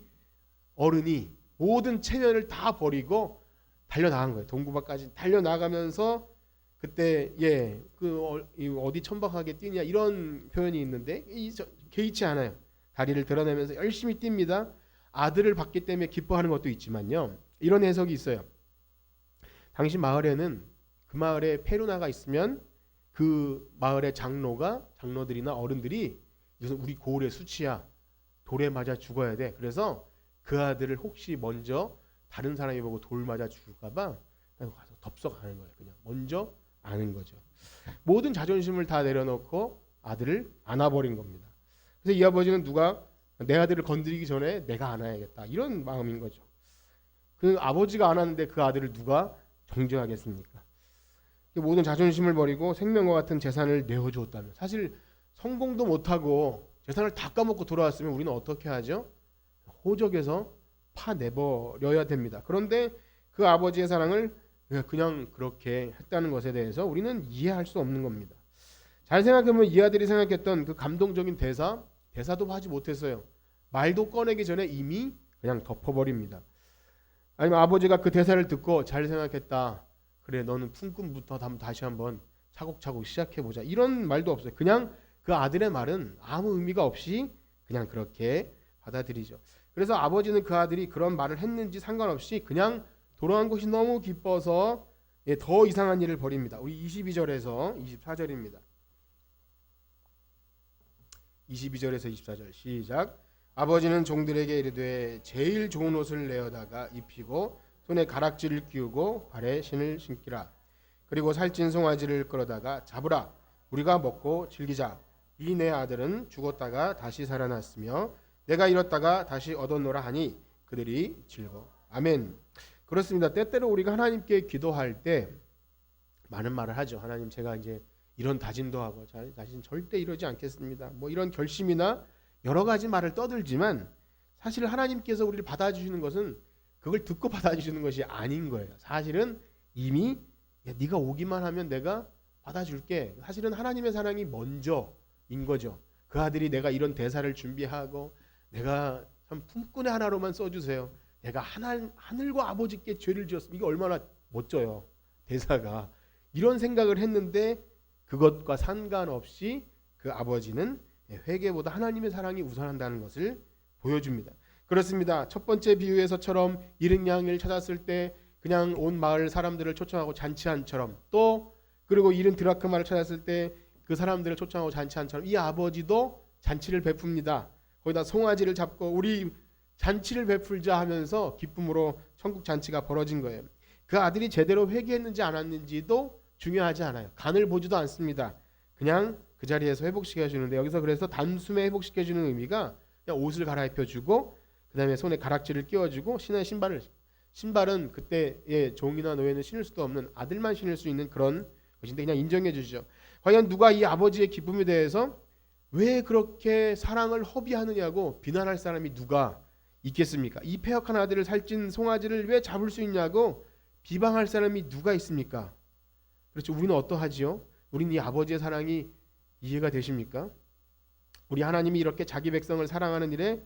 어른이 모든 체면을 다 버리고 달려나간 거예요. 동구박까지 달려나가면서 그때 어디 천박하게 뛰냐 이런 표현이 있는데 개의치 않아요. 다리를 드러내면서 열심히 뜁니다. 아들을 받기 때문에 기뻐하는 것도 있지만요. 이런 해석이 있어요. 당시 마을에는 그 마을에 페루나가 있으면 그 마을의 장로들이나 어른들이 이것은 우리 고을의 수치야. 돌에 맞아 죽어야 돼. 그래서 그 아들을 혹시 먼저 다른 사람이 보고 돌 맞아 죽을까봐 가서 덥석하는 거예요. 그냥 먼저 아는 거죠. 모든 자존심을 다 내려놓고 아들을 안아버린 겁니다. 그래서 이 아버지는 누가 내 아들을 건드리기 전에 내가 안아야겠다 이런 마음인 거죠. 그 아버지가 안았는데 그 아들을 누가 정죄하겠습니까? 모든 자존심을 버리고 생명과 같은 재산을 내어주었다면 사실 성공도 못하고 재산을 다 까먹고 돌아왔으면 우리는 어떻게 하죠? 호적에서 파내버려야 됩니다. 그런데 그 아버지의 사랑을 그냥 그렇게 했다는 것에 대해서 우리는 이해할 수 없는 겁니다. 잘 생각해보면 이 아들이 생각했던 그 감동적인 대사도 하지 못했어요. 말도 꺼내기 전에 이미 그냥 덮어버립니다. 아니면 아버지가 그 대사를 듣고 잘 생각했다. 그래 너는 품꾼부터 다시 한번 차곡차곡 시작해보자. 이런 말도 없어요. 그냥 그 아들의 말은 아무 의미가 없이 그냥 그렇게 받아들이죠. 그래서 아버지는 그 아들이 그런 말을 했는지 상관없이 그냥 돌아간 것이 너무 기뻐서 더 이상한 일을 벌입니다. 우리 22절에서 24절입니다. 22절에서 24절 시작. 아버지는 종들에게 이르되 제일 좋은 옷을 내어다가 입히고 손에 가락지를 끼우고 발에 신을 신기라. 그리고 살찐 송아지를 끌어다가 잡으라. 우리가 먹고 즐기자. 이 내 아들은 죽었다가 다시 살아났으며 내가 잃었다가 다시 얻었노라 하니 그들이 즐거워. 아멘. 그렇습니다. 때때로 우리가 하나님께 기도할 때 많은 말을 하죠. 하나님 제가 이제 이런 다짐도 하고 다시는 절대 이러지 않겠습니다. 뭐 이런 결심이나 여러 가지 말을 떠들지만 사실 하나님께서 우리를 받아주시는 것은 그걸 듣고 받아주시는 것이 아닌 거예요. 사실은 이미 네가 오기만 하면 내가 받아줄게. 사실은 하나님의 사랑이 먼저인 거죠. 그 아들이 내가 이런 대사를 준비하고 내가 참 품꾼의 하나로만 써주세요. 내가 하늘과 아버지께 죄를 지었으면 이게 얼마나 멋져요. 대사가. 이런 생각을 했는데 그것과 상관없이 그 아버지는 회개보다 하나님의 사랑이 우선한다는 것을 보여줍니다. 그렇습니다. 첫 번째 비유에서처럼 잃은 양을 찾았을 때 그냥 온 마을 사람들을 초청하고 잔치한처럼 또 그리고 잃은 드라크마를 찾았을 때 그 사람들을 초청하고 잔치한처럼 이 아버지도 잔치를 베풉니다. 거기다 송아지를 잡고 우리 잔치를 베풀자 하면서 기쁨으로 천국 잔치가 벌어진 거예요. 그 아들이 제대로 회개했는지 안 했는지도 중요하지 않아요. 간을 보지도 않습니다. 그냥 그 자리에서 회복시켜주는데 여기서 그래서 단숨에 회복시켜주는 의미가 그냥 옷을 갈아입혀주고 그 다음에 손에 가락지를 끼워주고 신의 신발을 신발은 그때의 종이나 노예는 신을 수도 없는 아들만 신을 수 있는 그런 것인데 그냥 인정해 주시죠. 과연 누가 이 아버지의 기쁨에 대해서 왜 그렇게 사랑을 허비하느냐고 비난할 사람이 누가 있겠습니까? 이 패역한 아들을 살찐 송아지를 왜 잡을 수 있냐고 비방할 사람이 누가 있습니까? 그렇죠. 우리는 어떠하지요? 우리는 이 아버지의 사랑이 이해가 되십니까? 우리 하나님이 이렇게 자기 백성을 사랑하는 일에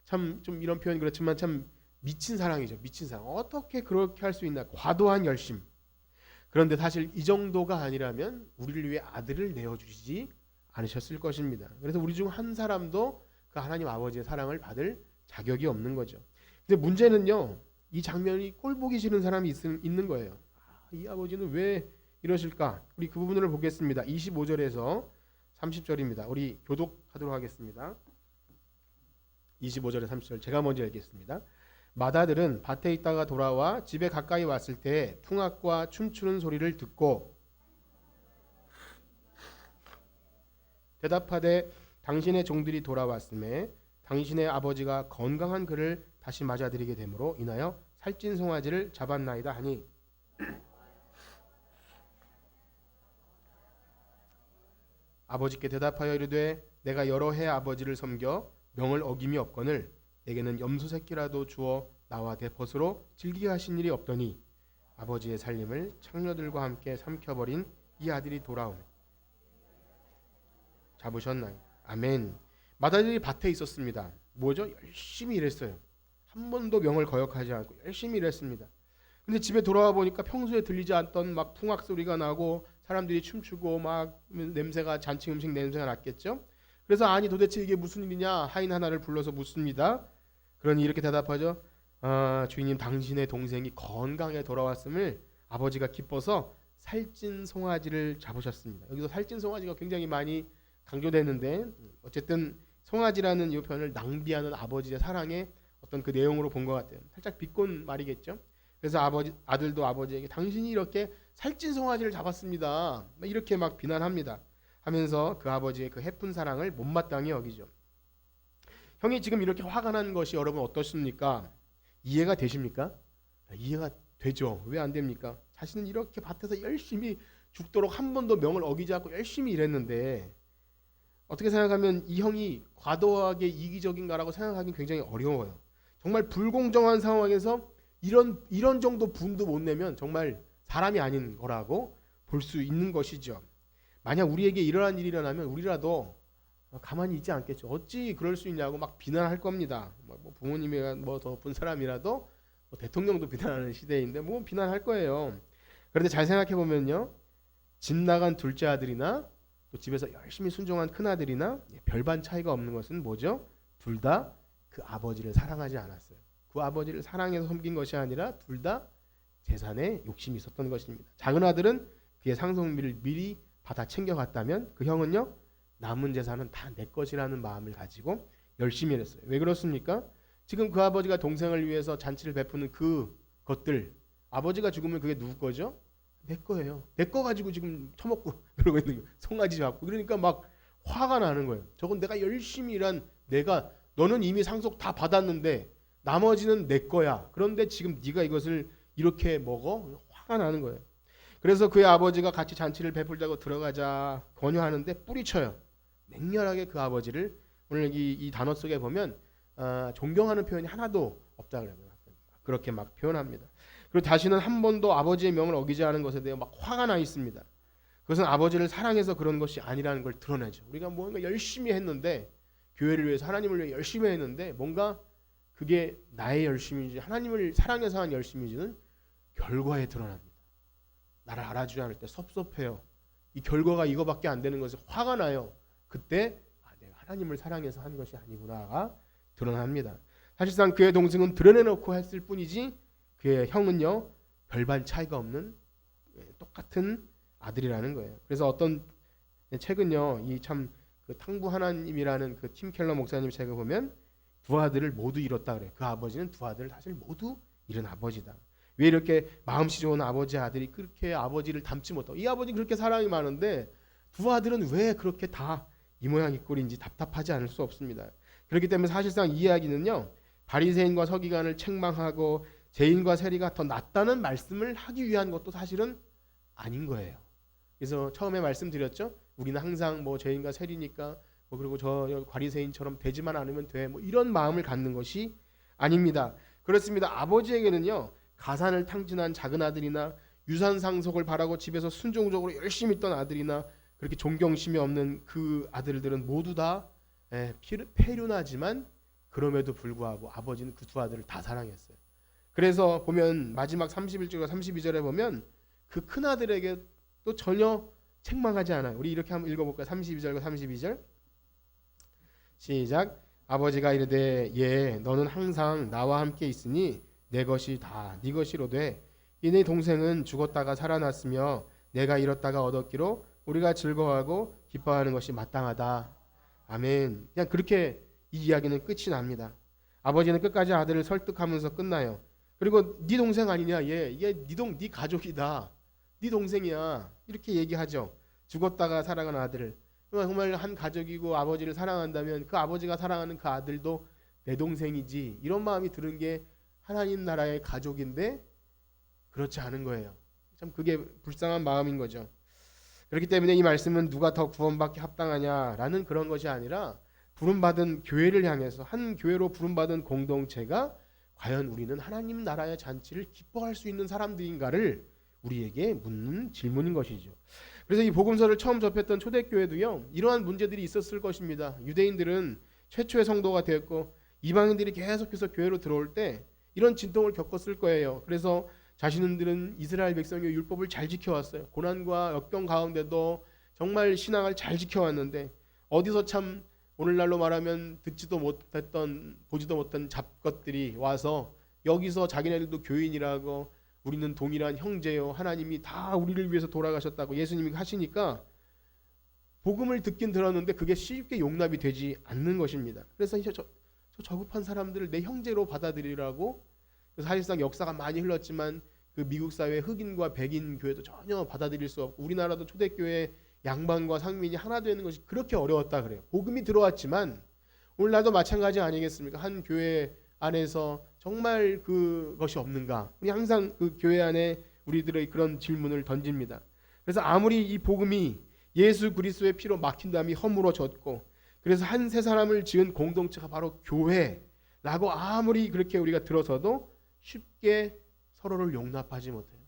참 좀 이런 표현 그렇지만 참 미친 사랑이죠. 미친 사랑. 어떻게 그렇게 할 수 있나? 과도한 열심. 그런데 사실 이 정도가 아니라면 우리를 위해 아들을 내어주시지 않으셨을 것입니다. 그래서 우리 중 한 사람도 그 하나님 아버지의 사랑을 받을 자격이 없는 거죠. 근데 문제는요, 이 장면이 꼴 보기 싫은 사람이 있는 거예요. 이 아버지는 왜 이러실까? 우리 그 부분을 보겠습니다. 25절에서 30절입니다. 우리 교독하도록 하겠습니다. 25절에 30절 제가 먼저 읽겠습니다. 맏아들은 밭에 있다가 돌아와 집에 가까이 왔을 때 풍악과 춤추는 소리를 듣고 대답하되 당신의 종들이 돌아왔음에 당신의 아버지가 건강한 그를 다시 맞아들이게 되므로 인하여 살찐 송아지를 잡았나이다 하니 아버지께 대답하여 이르되 내가 여러 해 아버지를 섬겨 명을 어김이 없거늘 내게는 염소 새끼라도 주어 나와 대벗으로 즐기게 하신 일이 없더니 아버지의 살림을 창녀들과 함께 삼켜버린 이 아들이 돌아오네 잡으셨나요? 아멘. 맏아들이 밭에 있었습니다. 뭐죠? 열심히 일했어요. 한 번도 명을 거역하지 않고 열심히 일했습니다. 근데 집에 돌아와 보니까 평소에 들리지 않던 막 풍악 소리가 나고 사람들이 춤추고 막 냄새가 잔치 음식 냄새가 났겠죠. 그래서 아니 도대체 이게 무슨 일이냐 하인 하나를 불러서 묻습니다. 그러니 이렇게 대답하죠. 주인님 당신의 동생이 건강에 돌아왔음을 아버지가 기뻐서 살찐 송아지를 잡으셨습니다. 여기서 살찐 송아지가 굉장히 많이 강조되는데 어쨌든 송아지라는 이 표현을 낭비하는 아버지의 사랑의 어떤 그 내용으로 본 것 같아요. 살짝 비꼰 말이겠죠. 그래서 아들도 아버지에게 당신이 이렇게 살찐 송아지를 잡았습니다. 이렇게 막 비난합니다. 하면서 그 아버지의 그 해픈 사랑을 못마땅히 여기죠. 형이 지금 이렇게 화가 난 것이 여러분 어떻습니까? 이해가 되십니까? 이해가 되죠. 왜 안 됩니까? 자신은 이렇게 밭에서 열심히 죽도록 한 번도 명을 어기지 않고 열심히 일했는데 어떻게 생각하면 이 형이 과도하게 이기적인가라고 생각하기는 굉장히 어려워요. 정말 불공정한 상황에서 이런 정도 분도 못 내면 정말 사람이 아닌 거라고 볼 수 있는 것이죠. 만약 우리에게 이러한 일이 일어나면 우리라도 가만히 있지 않겠죠. 어찌 그럴 수 있냐고 막 비난할 겁니다. 뭐 부모님이 뭐 더 높은 사람이라도 뭐 대통령도 비난하는 시대인데 뭐 비난할 거예요. 그런데 잘 생각해 보면요, 집 나간 둘째 아들이나 또 집에서 열심히 순종한 큰 아들이나 별반 차이가 없는 것은 뭐죠? 둘 다 그 아버지를 사랑하지 않았어요. 그 아버지를 사랑해서 섬긴 것이 아니라 둘 다 재산에 욕심이 있었던 것입니다. 작은 아들은 그의 상속비를 미리 받아 챙겨갔다면 그 형은요, 남은 재산은 다 내 것이라는 마음을 가지고 열심히 일했어요. 왜 그렇습니까? 지금 그 아버지가 동생을 위해서 잔치를 베푸는 그 것들, 아버지가 죽으면 그게 누구 거죠? 내 거예요. 내 거 가지고 지금 처먹고 그러고 있는 거예요. 송아지 잡고. 그러니까 막 화가 나는 거예요. 저건 내가 열심히 일한 너는 이미 상속 다 받았는데 나머지는 내 거야. 그런데 지금 네가 이것을 이렇게 먹어? 화가 나는 거예요. 그래서 그의 아버지가 같이 잔치를 베풀자고 들어가자 권유하는데 뿌리쳐요. 맹렬하게 그 아버지를 오늘 이 단어 속에 보면 존경하는 표현이 하나도 없다 그래요. 그렇게 막 표현합니다. 그리고 다시는 한 번도 아버지의 명을 어기지 않은 것에 대해 막 화가 나 있습니다. 그것은 아버지를 사랑해서 그런 것이 아니라는 걸 드러내죠. 우리가 뭔가 열심히 했는데 교회를 위해서 하나님을 위해 열심히 했는데 뭔가 그게 나의 열심인지 하나님을 사랑해서 한 열심인지는 결과에 드러납니다. 나를 알아주지 않을 때 섭섭해요. 이 결과가 이거밖에 안 되는 것에 화가 나요. 그때 내가 하나님을 사랑해서 한 것이 아니구나가 드러납니다. 사실상 그의 동생은 드러내놓고 했을 뿐이지 그의 형은요 별반 차이가 없는 똑같은 아들이라는 거예요. 그래서 어떤 책은요 이 참 그 탕부 하나님이라는 그 팀 켈러 목사님 책을 보면 두 아들을 모두 잃었다 그래요. 그 아버지는 두 아들을 사실 모두 잃은 아버지다. 왜 이렇게 마음씨 좋은 아버지 아들이 그렇게 아버지를 닮지 못하고 이 아버지 그렇게 사랑이 많은데 두 아들은 왜 그렇게 다 이 모양 이 꼴인지 답답하지 않을 수 없습니다. 그렇기 때문에 사실상 이 이야기는요 바리새인과 서기관을 책망하고 죄인과 세리가 더 낫다는 말씀을 하기 위한 것도 사실은 아닌 거예요. 그래서 처음에 말씀드렸죠. 우리는 항상 뭐 죄인과 세리니까 뭐 그리고 저 과리새인처럼 되지만 않으면 돼. 뭐 이런 마음을 갖는 것이 아닙니다. 그렇습니다. 아버지에게는요. 가산을 탕진한 작은 아들이나 유산 상속을 바라고 집에서 순종적으로 열심히 있던 아들이나 그렇게 존경심이 없는 그 아들들은 모두 다 폐륜하지만 그럼에도 불구하고 아버지는 그 두 아들을 다 사랑했어요. 그래서 보면 마지막 31절과 32절에 보면 그 큰 아들에게 또 전혀 책망하지 않아요. 우리 이렇게 한번 읽어볼까요? 32절과 32절 시작. 아버지가 이르되 예 너는 항상 나와 함께 있으니 내 것이 다 네 것이로되 이네 동생은 죽었다가 살아났으며 내가 잃었다가 얻었기로 우리가 즐거워하고 기뻐하는 것이 마땅하다. 아멘. 그냥 그렇게 이 이야기는 끝이 납니다. 아버지는 끝까지 아들을 설득하면서 끝나요. 그리고 네 동생 아니냐? 얘 네 가족이다. 네 동생이야. 이렇게 얘기하죠. 죽었다가 살아간 아들을. 정말 한 가족이고 아버지를 사랑한다면 그 아버지가 사랑하는 그 아들도 내 동생이지. 이런 마음이 드는 게 하나님 나라의 가족인데 그렇지 않은 거예요. 참 그게 불쌍한 마음인 거죠. 그렇기 때문에 이 말씀은 누가 더 구원받기 합당하냐라는 그런 것이 아니라 부름받은 교회를 향해서 한 교회로 부름받은 공동체가 과연 우리는 하나님 나라의 잔치를 기뻐할 수 있는 사람들인가를 우리에게 묻는 질문인 것이죠. 그래서 이 복음서를 처음 접했던 초대교회도요. 이러한 문제들이 있었을 것입니다. 유대인들은 최초의 성도가 되었고 이방인들이 계속해서 교회로 들어올 때 이런 진통을 겪었을 거예요. 그래서 자신들은 이스라엘 백성의 율법을 잘 지켜왔어요. 고난과 역경 가운데도 정말 신앙을 잘 지켜왔는데 어디서 참 오늘날로 말하면 듣지도 못했던 보지도 못한 잡것들이 와서 여기서 자기네들도 교인이라고 우리는 동일한 형제요 하나님이 다 우리를 위해서 돌아가셨다고 예수님이 하시니까 복음을 듣긴 들었는데 그게 쉽게 용납이 되지 않는 것입니다. 그래서 저 저급한 사람들을 내 형제로 받아들이라고 사실상 역사가 많이 흘렀지만 그 미국 사회 흑인과 백인 교회도 전혀 받아들일 수 없고 우리나라도 초대교회 양반과 상민이 하나 되는 것이 그렇게 어려웠다 그래요. 복음이 들어왔지만 오늘날도 마찬가지 아니겠습니까? 한 교회 안에서 정말 그것이 없는가? 우리 항상 그 교회 안에 우리들의 그런 질문을 던집니다. 그래서 아무리 이 복음이 예수 그리스도의 피로 막힌 다음에 허물어졌고 그래서 한 세 사람을 지은 공동체가 바로 교회라고 아무리 그렇게 우리가 들어서도 쉽게 서로를 용납하지 못해요.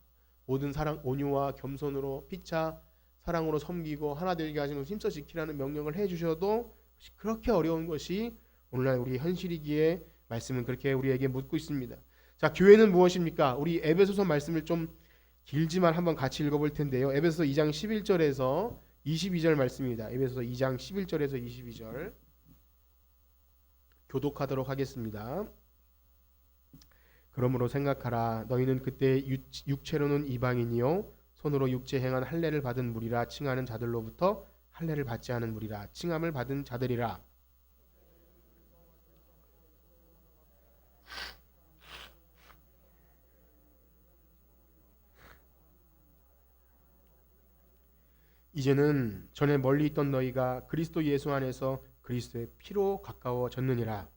모든 사랑 온유와 겸손으로 피차 사랑으로 섬기고 하나 되게 하신 것을 힘써 지키라는 명령을 해주셔도 그렇게 어려운 것이 오늘날 우리 현실이기에 말씀은 그렇게 우리에게 묻고 있습니다. 자, 교회는 무엇입니까? 우리 에베소서 말씀을 좀 길지만 한번 같이 읽어볼 텐데요. 에베소서 2장 11절에서 22절 말씀입니다. 에베소서 2장 11절에서 22절 교독하도록 하겠습니다. 그러므로 생각하라. 너희는 그때 육체로는 이방인이요 손으로 육체 행한 할례를 받은 무리라 칭하는 자들로부터 할례를 받지 않은 무리라 칭함을 받은 자들이라. 이제는 전에 멀리 있던 너희가 그리스도 예수 안에서 그리스도의 피로 가까워졌느니라.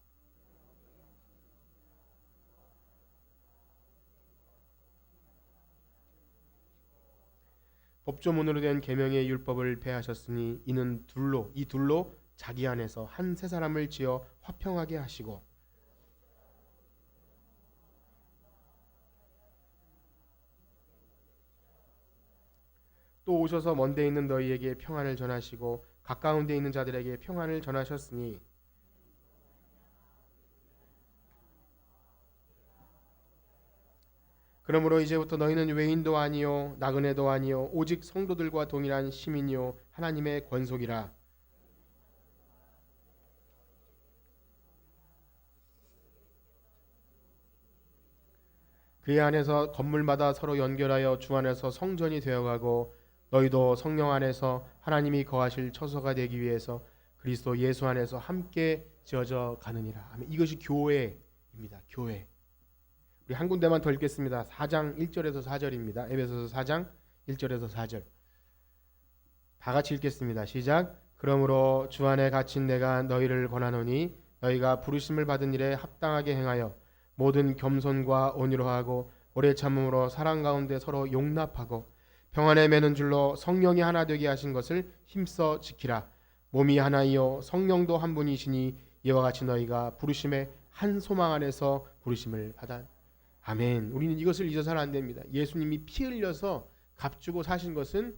법조문으로 된 계명의 율법을 폐하셨으니 이는 이 둘로 자기 안에서 한 세 사람을 지어 화평하게 하시고 또 오셔서 먼데 있는 너희에게 평안을 전하시고 가까운 데 있는 자들에게 평안을 전하셨으니 그러므로 이제부터 너희는 외인도 아니요 나그네도 아니요 오직 성도들과 동일한 시민이요 하나님의 권속이라. 그의 안에서 건물마다 서로 연결하여 주 안에서 성전이 되어가고 너희도 성령 안에서 하나님이 거하실 처소가 되기 위해서 그리스도 예수 안에서 함께 지어져 가느니라. 아멘. 이것이 교회입니다. 교회. 우리 한 군데만 더 읽겠습니다. 4장 1절에서 4절입니다. 에베소서 4장 1절에서 4절. 다 같이 읽겠습니다. 시작. 그러므로 주 안에 갇힌 내가 너희를 권하노니 너희가 부르심을 받은 일에 합당하게 행하여 모든 겸손과 온유로 하고 오래 참음으로 사랑 가운데 서로 용납하고 평안에 매는 줄로 성령이 하나 되게 하신 것을 힘써 지키라. 몸이 하나이요 성령도 한 분이시니 이와 같이 너희가 부르심의 한 소망 안에서 부르심을 받아. 아멘. 우리는 이것을 잊어서는 안 됩니다. 예수님이 피 흘려서 값주고 사신 것은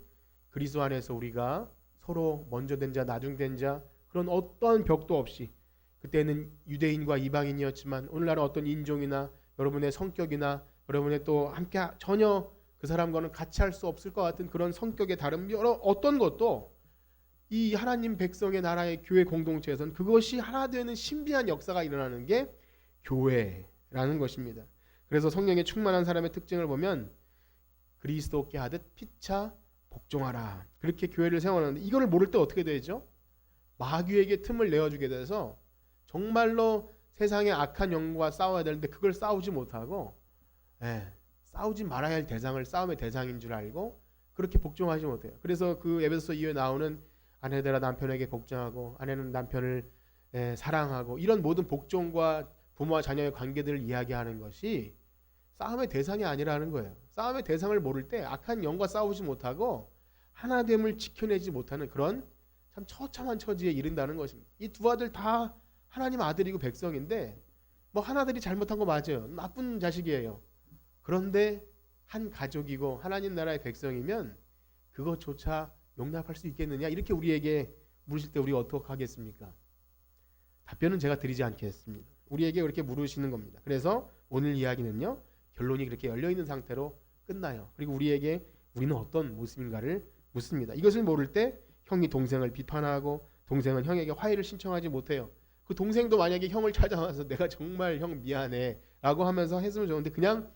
그리스도 안에서 우리가 서로 먼저 된 자, 나중 된 자, 그런 어떠한 벽도 없이, 그때는 유대인과 이방인이었지만 오늘날은 어떤 인종이나 여러분의 성격이나 여러분의 또 함께 전혀 그 사람과는 같이 할 수 없을 것 같은 그런 성격의 다른 여러 어떤 것도 이 하나님 백성의 나라의 교회 공동체에서는 그것이 하나 되는 신비한 역사가 일어나는 게 교회라는 것입니다. 그래서 성령에 충만한 사람의 특징을 보면 그리스도께 하듯 피차 복종하라. 그렇게 교회를 세워놨는데 이거를 모를 때 어떻게 되죠? 마귀에게 틈을 내어주게 돼서 정말로 세상의 악한 영과 싸워야 되는데 그걸 싸우지 못하고 싸우지 말아야 할 대상을 싸움의 대상인 줄 알고 그렇게 복종하지 못해요. 그래서 그 에베소서 2에 나오는 아내들아 남편에게 복종하고 아내는 남편을 사랑하고 이런 모든 복종과 부모와 자녀의 관계들을 이야기하는 것이 싸움의 대상이 아니라는 거예요. 싸움의 대상을 모를 때 악한 영과 싸우지 못하고 하나됨을 지켜내지 못하는 그런 참 처참한 처지에 이른다는 것입니다. 이 두 아들 다 하나님 아들이고 백성인데 뭐 하나들이 잘못한 거 맞아요. 나쁜 자식이에요. 그런데 한 가족이고 하나님 나라의 백성이면 그것조차 용납할 수 있겠느냐? 이렇게 우리에게 물으실 때 우리가 어떻게 하겠습니까? 답변은 제가 드리지 않겠습니다. 우리에게 그렇게 물으시는 겁니다. 그래서 오늘 이야기는요. 결론이 그렇게 열려있는 상태로 끝나요. 그리고 우리는 어떤 모습인가를 묻습니다. 이것을 모를 때 형이 동생을 비판하고 동생은 형에게 화해를 신청하지 못해요. 그 동생도 만약에 형을 찾아와서 내가 정말 형 미안해 라고 하면서 했으면 좋은데 그냥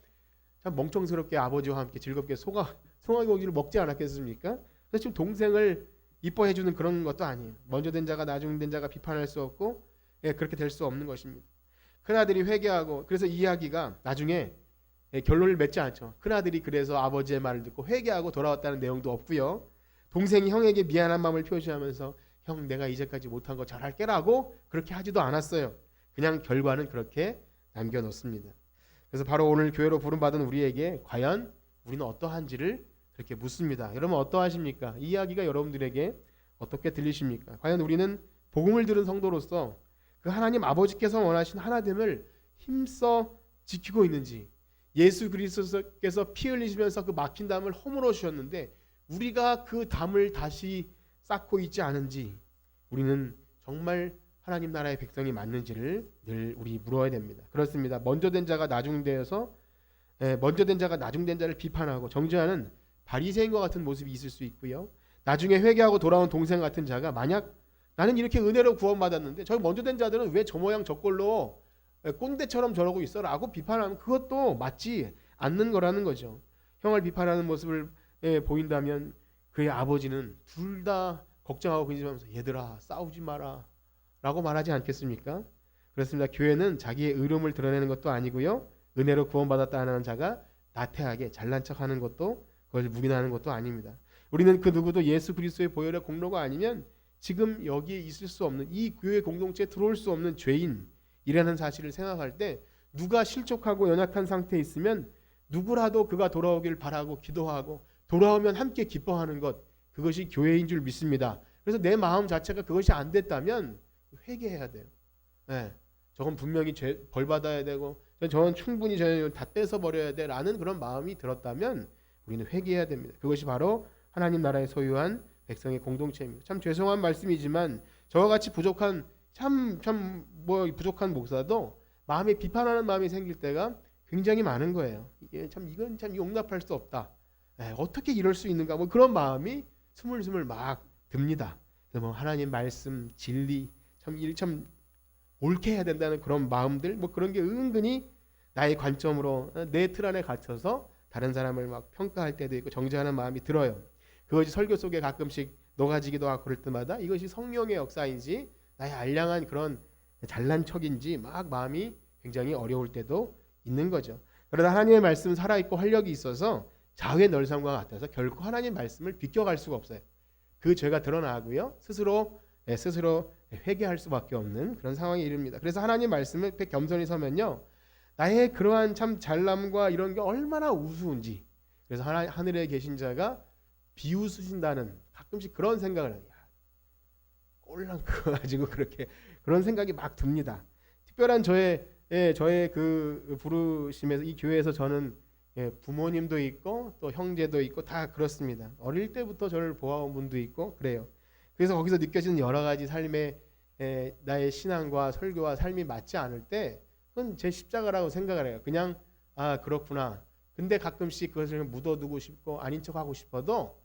참 멍청스럽게 아버지와 함께 즐겁게 송아지 고기를 먹지 않았겠습니까? 그래서 지금 동생을 이뻐해주는 그런 것도 아니에요. 먼저 된 자가 나중 된 자가 비판할 수 없고 그렇게 될 수 없는 것입니다. 큰아들이 회개하고 그래서 이야기가 나중에 결론을 맺지 않죠. 큰아들이 그래서 아버지의 말을 듣고 회개하고 돌아왔다는 내용도 없고요. 동생이 형에게 미안한 마음을 표시하면서 형 내가 이제까지 못한 거 잘할게라고 그렇게 하지도 않았어요. 그냥 결과는 그렇게 남겨놓습니다. 그래서 바로 오늘 교회로 부름받은 우리에게 과연 우리는 어떠한지를 그렇게 묻습니다. 여러분 어떠하십니까? 이 이야기가 여러분들에게 어떻게 들리십니까? 과연 우리는 복음을 들은 성도로서 그 하나님 아버지께서 원하신 하나됨을 힘써 지키고 있는지, 예수 그리스도께서 피 흘리시면서 그 막힌 담을 허물어 주셨는데 우리가 그 담을 다시 쌓고 있지 않은지, 우리는 정말 하나님 나라의 백성이 맞는지를 늘 우리 물어야 됩니다. 그렇습니다. 먼저 된 자가 나중 된 자를 비판하고 정죄하는 바리새인과 같은 모습이 있을 수 있고요. 나중에 회개하고 돌아온 동생 같은 자가 만약 나는 이렇게 은혜로 구원받았는데 저 먼저 된 자들은 왜 저 모양 저 꼴로 꼰대처럼 저러고 있어 라고 비판하면 그것도 맞지 않는 거라는 거죠. 형을 비판하는 모습을 보인다면 그의 아버지는 둘 다 걱정하고 근심하면서 얘들아 싸우지 마라 라고 말하지 않겠습니까? 그렇습니다. 교회는 자기의 의로움을 드러내는 것도 아니고요. 은혜로 구원받았다는 자가 나태하게 잘난 척하는 것도 그걸 묵인하는 것도 아닙니다. 우리는 그 누구도 예수 그리스도의 보혈의 공로가 아니면 지금 여기에 있을 수 없는, 이 교회 공동체에 들어올 수 없는 죄인이라는 사실을 생각할 때 누가 실족하고 연약한 상태에 있으면 누구라도 그가 돌아오길 바라고 기도하고 돌아오면 함께 기뻐하는 것, 그것이 교회인 줄 믿습니다. 그래서 내 마음 자체가 그것이 안 됐다면 회개해야 돼요. 저건 분명히 벌 받아야 되고 저건 충분히 다 뺏어버려야 돼 라는 그런 마음이 들었다면 우리는 회개해야 됩니다. 그것이 바로 하나님 나라의 소유한 백성의 공동체입니다. 참 죄송한 말씀이지만 저와 같이 부족한 부족한 목사도 마음에 비판하는 마음이 생길 때가 굉장히 많은 거예요. 이건 참 용납할 수 없다. 어떻게 이럴 수 있는가? 그런 마음이 스물스물 막 듭니다. 그래서 하나님 말씀, 진리, 참 옳게 해야 된다는 그런 마음들, 그런 게 은근히 나의 관점으로 내 틀 안에 갇혀서 다른 사람을 막 평가할 때도 있고 정죄하는 마음이 들어요. 그것이 설교 속에 가끔씩 녹아지기도 하고 그럴 때마다 이것이 성령의 역사인지 나의 알량한 그런 잘난 척인지 막 마음이 굉장히 어려울 때도 있는 거죠. 그러나 하나님의 말씀은 살아있고 활력이 있어서 자유의 널sam과 같아서 결코 하나님 말씀을 비껴갈 수가 없어요. 그 죄가 드러나고요. 스스로 회개할 수밖에 없는 그런 상황에 이릅니다. 그래서 하나님 말씀을 겸손히 서면요. 나의 그러한 참 잘남과 이런 게 얼마나 우스운지. 그래서 하늘에 계신 자가 비웃으신다는 가끔씩 그런 생각을 해요. 꼴랑 그거 가지고 그렇게 그런 생각이 막 듭니다. 특별한 저의 그 부르심에서 이 교회에서 저는 부모님도 있고 또 형제도 있고 다 그렇습니다. 어릴 때부터 저를 보아온 분도 있고 그래요. 그래서 거기서 느껴지는 여러 가지 삶의 나의 신앙과 설교와 삶이 맞지 않을 때 그건 제 십자가라고 생각을 해요. 그냥 그렇구나. 근데 가끔씩 그것을 묻어두고 싶고 아닌 척하고 싶어도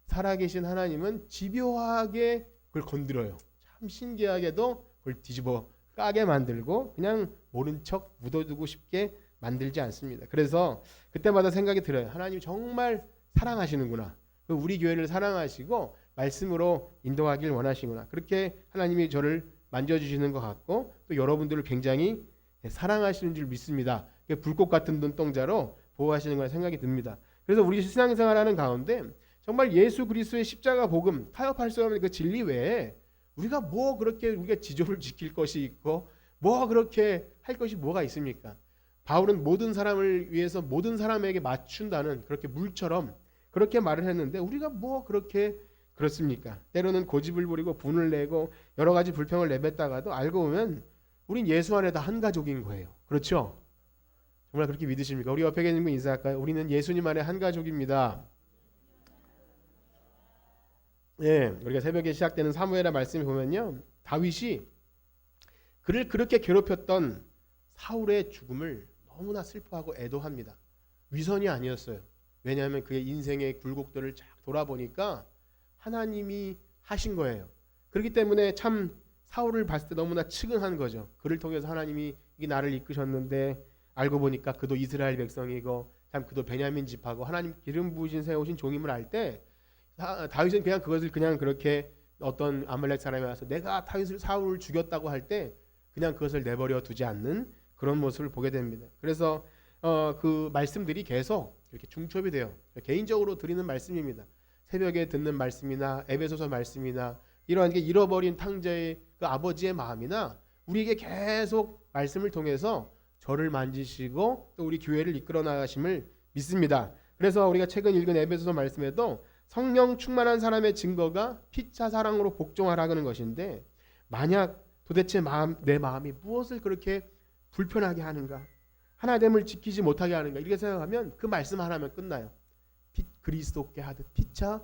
살아계신 하나님은 집요하게 그걸 건드려요. 참 신기하게도 그걸 뒤집어 까게 만들고 그냥 모른 척 묻어두고 싶게 만들지 않습니다. 그래서 그때마다 생각이 들어요. 하나님 정말 사랑하시는구나. 우리 교회를 사랑하시고 말씀으로 인도하길 원하시구나. 그렇게 하나님이 저를 만져주시는 것 같고 또 여러분들을 굉장히 사랑하시는 줄 믿습니다. 불꽃 같은 눈동자로 보호하시는 걸 생각이 듭니다. 그래서 우리 신앙생활하는 가운데 정말 예수 그리스도의 십자가 복음 타협할 수 없는 그 진리 외에 우리가 뭐 그렇게 우리가 지조를 지킬 것이 있고 뭐 그렇게 할 것이 뭐가 있습니까? 바울은 모든 사람을 위해서 모든 사람에게 맞춘다는 그렇게 물처럼 그렇게 말을 했는데 우리가 뭐 그렇게 그렇습니까? 때로는 고집을 부리고 분을 내고 여러 가지 불평을 내뱉다가도 알고 보면 우린 예수 안에 다 한 가족인 거예요. 그렇죠? 정말 그렇게 믿으십니까? 우리 옆에 계신 분 인사할까요? 우리는 예수님 안에 한 가족입니다. 예, 우리가 새벽에 시작되는 사무엘하 말씀을 보면요, 다윗이 그를 그렇게 괴롭혔던 사울의 죽음을 너무나 슬퍼하고 애도합니다. 위선이 아니었어요. 왜냐하면 그의 인생의 굴곡들을 쫙 돌아보니까 하나님이 하신 거예요. 그렇기 때문에 참 사울을 봤을 때 너무나 측은한 거죠. 그를 통해서 하나님이 이 나를 이끄셨는데 알고 보니까 그도 이스라엘 백성이고 참 그도 베냐민 집하고 하나님 기름 부으신 세우신 종임을 알 때 다윗은 그냥 그것을 그냥 그렇게 어떤 아말렉 사람이 와서 내가 사울을 죽였다고 할 때 그냥 그것을 내버려 두지 않는 그런 모습을 보게 됩니다. 그래서 그 말씀들이 계속 이렇게 중첩이 돼요. 개인적으로 드리는 말씀입니다. 새벽에 듣는 말씀이나 에베소서 말씀이나 이러한 게 잃어버린 탕자의 그 아버지의 마음이나 우리에게 계속 말씀을 통해서 저를 만지시고 또 우리 교회를 이끌어 나가심을 믿습니다. 그래서 우리가 최근 읽은 에베소서 말씀에도 성령 충만한 사람의 증거가 피차 사랑으로 복종하라는 것인데 만약 도대체 내 마음이 무엇을 그렇게 불편하게 하는가, 하나됨을 지키지 못하게 하는가 이렇게 생각하면 그 말씀 하나면 끝나요. 그리스도께 하듯 피차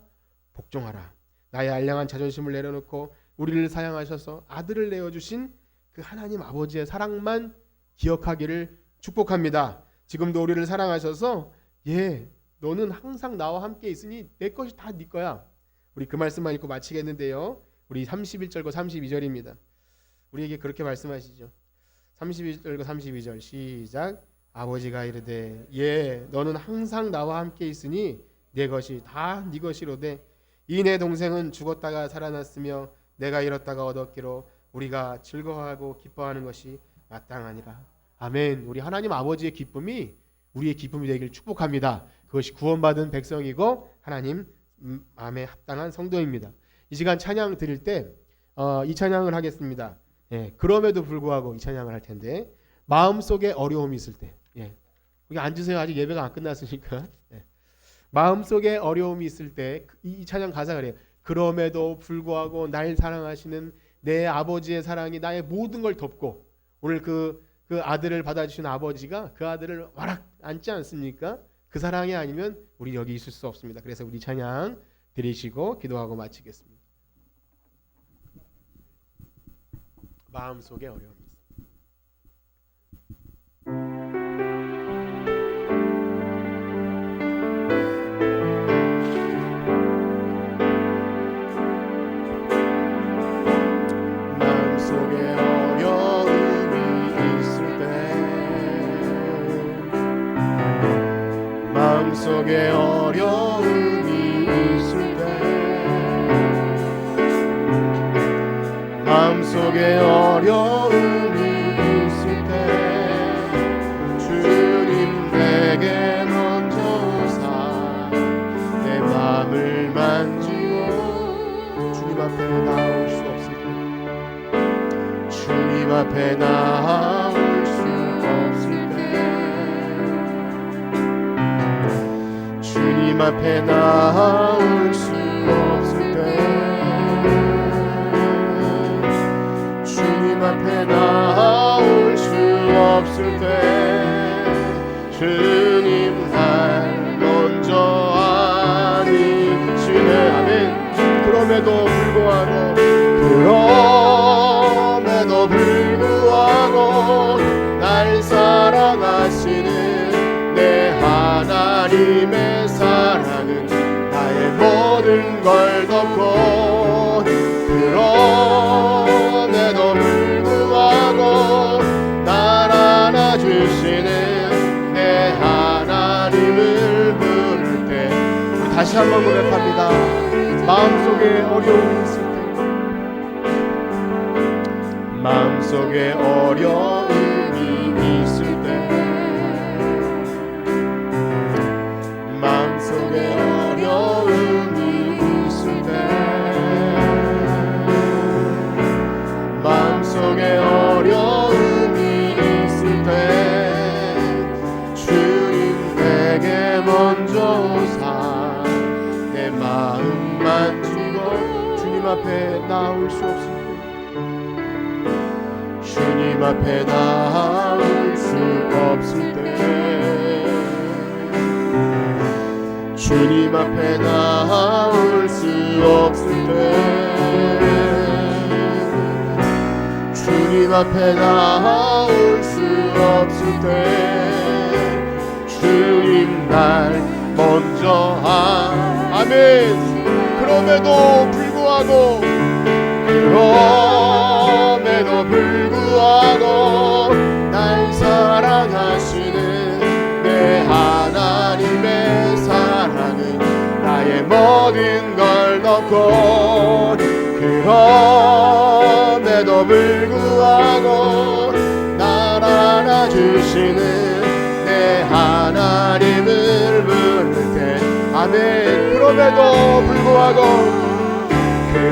복종하라. 나의 알량한 자존심을 내려놓고 우리를 사랑하셔서 아들을 내어주신 그 하나님 아버지의 사랑만 기억하기를 축복합니다. 지금도 우리를 사랑하셔서 너는 항상 나와 함께 있으니 내 것이 다 네 거야. 우리 그 말씀만 읽고 마치겠는데요. 우리 31절과 32절입니다. 우리에게 그렇게 말씀하시죠. 31절과 32절 시작. 아버지가 이르되 너는 항상 나와 함께 있으니 내 것이 다 네 것이로되 이 내 동생은 죽었다가 살아났으며 내가 잃었다가 얻었기로 우리가 즐거워하고 기뻐하는 것이 마땅하니라. 아멘. 우리 하나님 아버지의 기쁨이 우리의 기쁨이 되길 축복합니다. 그것이 구원받은 백성이고 하나님 마음에 합당한 성도입니다. 이 시간 찬양 드릴 때 이 찬양을 하겠습니다. 그럼에도 불구하고 이 찬양을 할 텐데 마음속에 어려움이 있을 때 여기 앉으세요. 아직 예배가 안 끝났으니까. 마음속에 어려움이 있을 때 이 찬양 가사가 그래요. 그럼에도 불구하고 날 사랑하시는 내 아버지의 사랑이 나의 모든 걸 덮고 오늘 그 아들을 받아주신 아버지가 그 아들을 와락 안지 않습니까? 그 사랑이 아니면 우리 여기 있을 수 없습니다. 그래서 우리 찬양 드리시고 기도하고 마치겠습니다. 마음속에 어려움이 있습니다. 마음속에 어려움이 있을 때 마음속에 어려움이 있을 때 주님 내게 먼저 오사 내 마음을 만지고 주님 앞에 나올 수 없을 때 주님 앞에 나올 수 없을 때 주님 앞에 나올 수 없을 때 주님 앞에 나올 수 없을 때 주님 날 먼저 아니시네. 아멘. 그럼에도 불구하고 날 사랑하시는 내 하나님의 사랑은 나의 모든 걸 덮고 그럼에도 불구하고 날 안아주시는 내 하나님을 부를 때 우리 다시 한번 고백합니다. 마음속에 어려움이 있을 때 마음속에 어려움이 있을 때 마음속에 어려움이 있을 때 마음속에 어려움이 있을 때 주님 내게 먼저 오사 내 마음만 주고 주님 앞에 나올 수 없을 때 주님 앞에 나올 수 없을 때 주님 앞에 나올 수 없을 때 주님 앞에 나올 수 없을 때 주님 날 먼저 아멘. 그럼에도 불구하고 날 사랑하시는 내 하나님의 사랑은 나의 모든 걸 덮고 그럼에도 불구하고 날 안아주시는 내 하나님을 부를 때 아멘.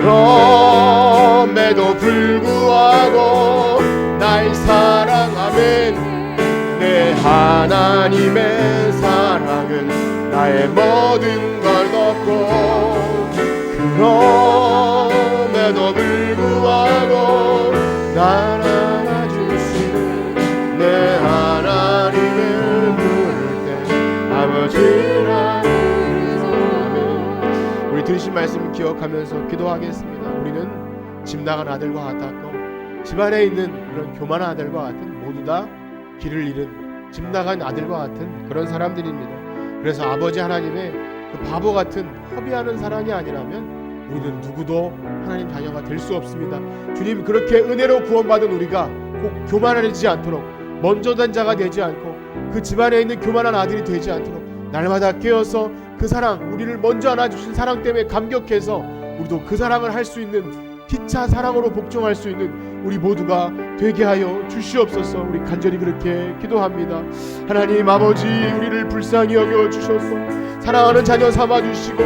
그럼에도 불구하고 날 사랑하면 내 하나님의 사랑은 나의 모든 걸 덮고 그럼에도 불구하고 날 안아주시는 내 하나님을 부를 때 아버지라. 우리 들으신 말씀 기억하면서 기도하겠습니다. 우리는 집 나간 아들과 같았고 집안에 있는 그런 교만한 아들과 같은 모두 다 길을 잃은 집 나간 아들과 같은 그런 사람들입니다. 그래서 아버지 하나님의 그 바보 같은 허비하는 사랑이 아니라면 우리는 누구도 하나님 자녀가 될 수 없습니다. 주님 그렇게 은혜로 구원받은 우리가 꼭 교만하지 않도록 먼저 된 자가 되지 않고 그 집안에 있는 교만한 아들이 되지 않도록 날마다 깨어서 그 사랑, 우리를 먼저 안아주신 사랑 때문에 감격해서 우리도 그 사랑을 할 수 있는 기차 사랑으로 복종할 수 있는 우리 모두가 되게 하여 주시옵소서. 우리 간절히 그렇게 기도합니다. 하나님 아버지, 우리를 불쌍히 여겨 주셔서 사랑하는 자녀 삼아 주시고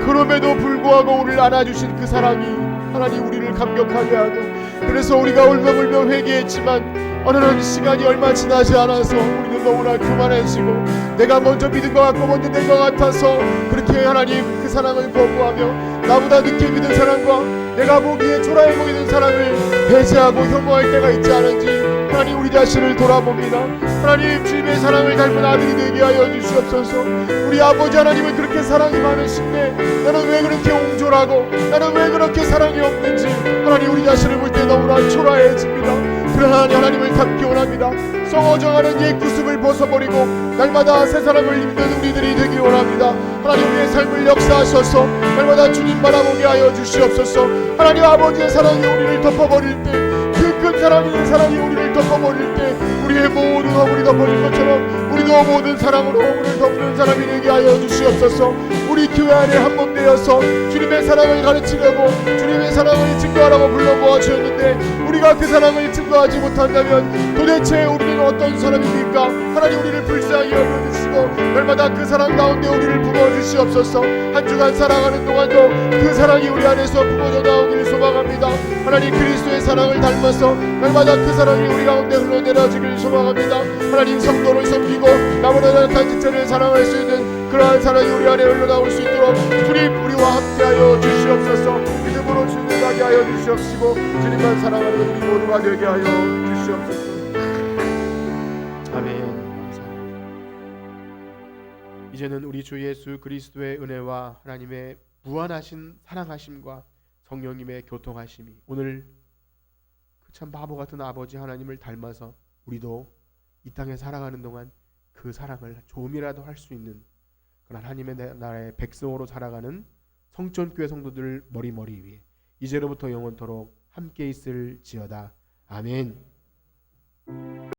그럼에도 불구하고 우리를 안아주신 그 사랑이 하나님 우리를 감격하게 하고, 그래서 우리가 울며불며 회개했지만 어느 시간이 얼마 지나지 않아서 우리는 너무나 교만해지고 내가 먼저 믿은 것 같고 먼저 된 것 같아서 그렇게 하나님 그 사랑을 거부하며 나보다 늦게 믿은 사람과 내가 보기에 초라해 보이는 사람을 배제하고 혐오할 때가 있지 않은지 하나님 우리 자신을 돌아봅니다. 하나님 주님의 사랑을 닮은 아들이 되게 하여 주시옵소서. 우리 아버지 하나님은 그렇게 사랑이 많으신데 나는 왜 그렇게 옹졸하고 나는 왜 그렇게 사랑이 없는지 하나님 우리 자신을 볼 때 너무나 초라해집니다. 그러나 하나님을 닮기 원합니다. 썩어져가는 옛 구습을 벗어버리고 날마다 새 사람을 입는 우리들이 되기 원합니다. 하나님 우리의 삶을 역사하셔서 날마다 주님 바라보게 하여 주시옵소서. 하나님 아버지의 사랑이 우리를 덮어버릴 때, 그 큰 사랑이 우리를 덮어버릴 때 우리의 모든 허물이 덮어질 것처럼 우리도 모든 사랑으로 허물을 덮는 사람이 되게 하여 주시옵소서. 우리 교회 안에 한 몸 되어서 주님의 사랑을 가르치려고 주님의 사랑을 증거하라고 불러모아 주셨는데 우리가 그 사랑을 증거하지 못한다면 도대체 우리는 어떤 사람입니까? 하나님 우리를 불쌍히 여겨주시고 날마다 그 사랑 가운데 우리를 부어주시옵소서. 한 주간 살아가는 동안도 그 사랑이 우리 안에서 부어져 나오기를 소망합니다. 하나님 그리스도의 사랑을 닮아서 날마다 그 사랑이 우리 가운데 흘러내려지기를 소망합니다. 하나님 성도를 섬기고 나보다 약한 지체를 사랑할 수 있는 그러한 사랑이 우리 안에 흘러나올 수 있도록 주님 우리와 함께하여 주시옵소서. 믿음으로 주님 가게 하여 주시옵시고 주님만 사랑하는 우리 모두가 되게 하여 주시옵소서. 아멘. 감사합니다. 이제는 우리 주 예수 그리스도의 은혜와 하나님의 무한하신 사랑하심과 성령님의 교통하심이 오늘 그 참 바보 같은 아버지 하나님을 닮아서 우리도 이 땅에 살아가는 동안 그 사랑을 조금이라도 할 수 있는 그런 하나님의 나라의 백성으로 살아가는 성전교회 성도들 머리 위에 이제로부터 영원토록 함께 있을지어다. 아멘.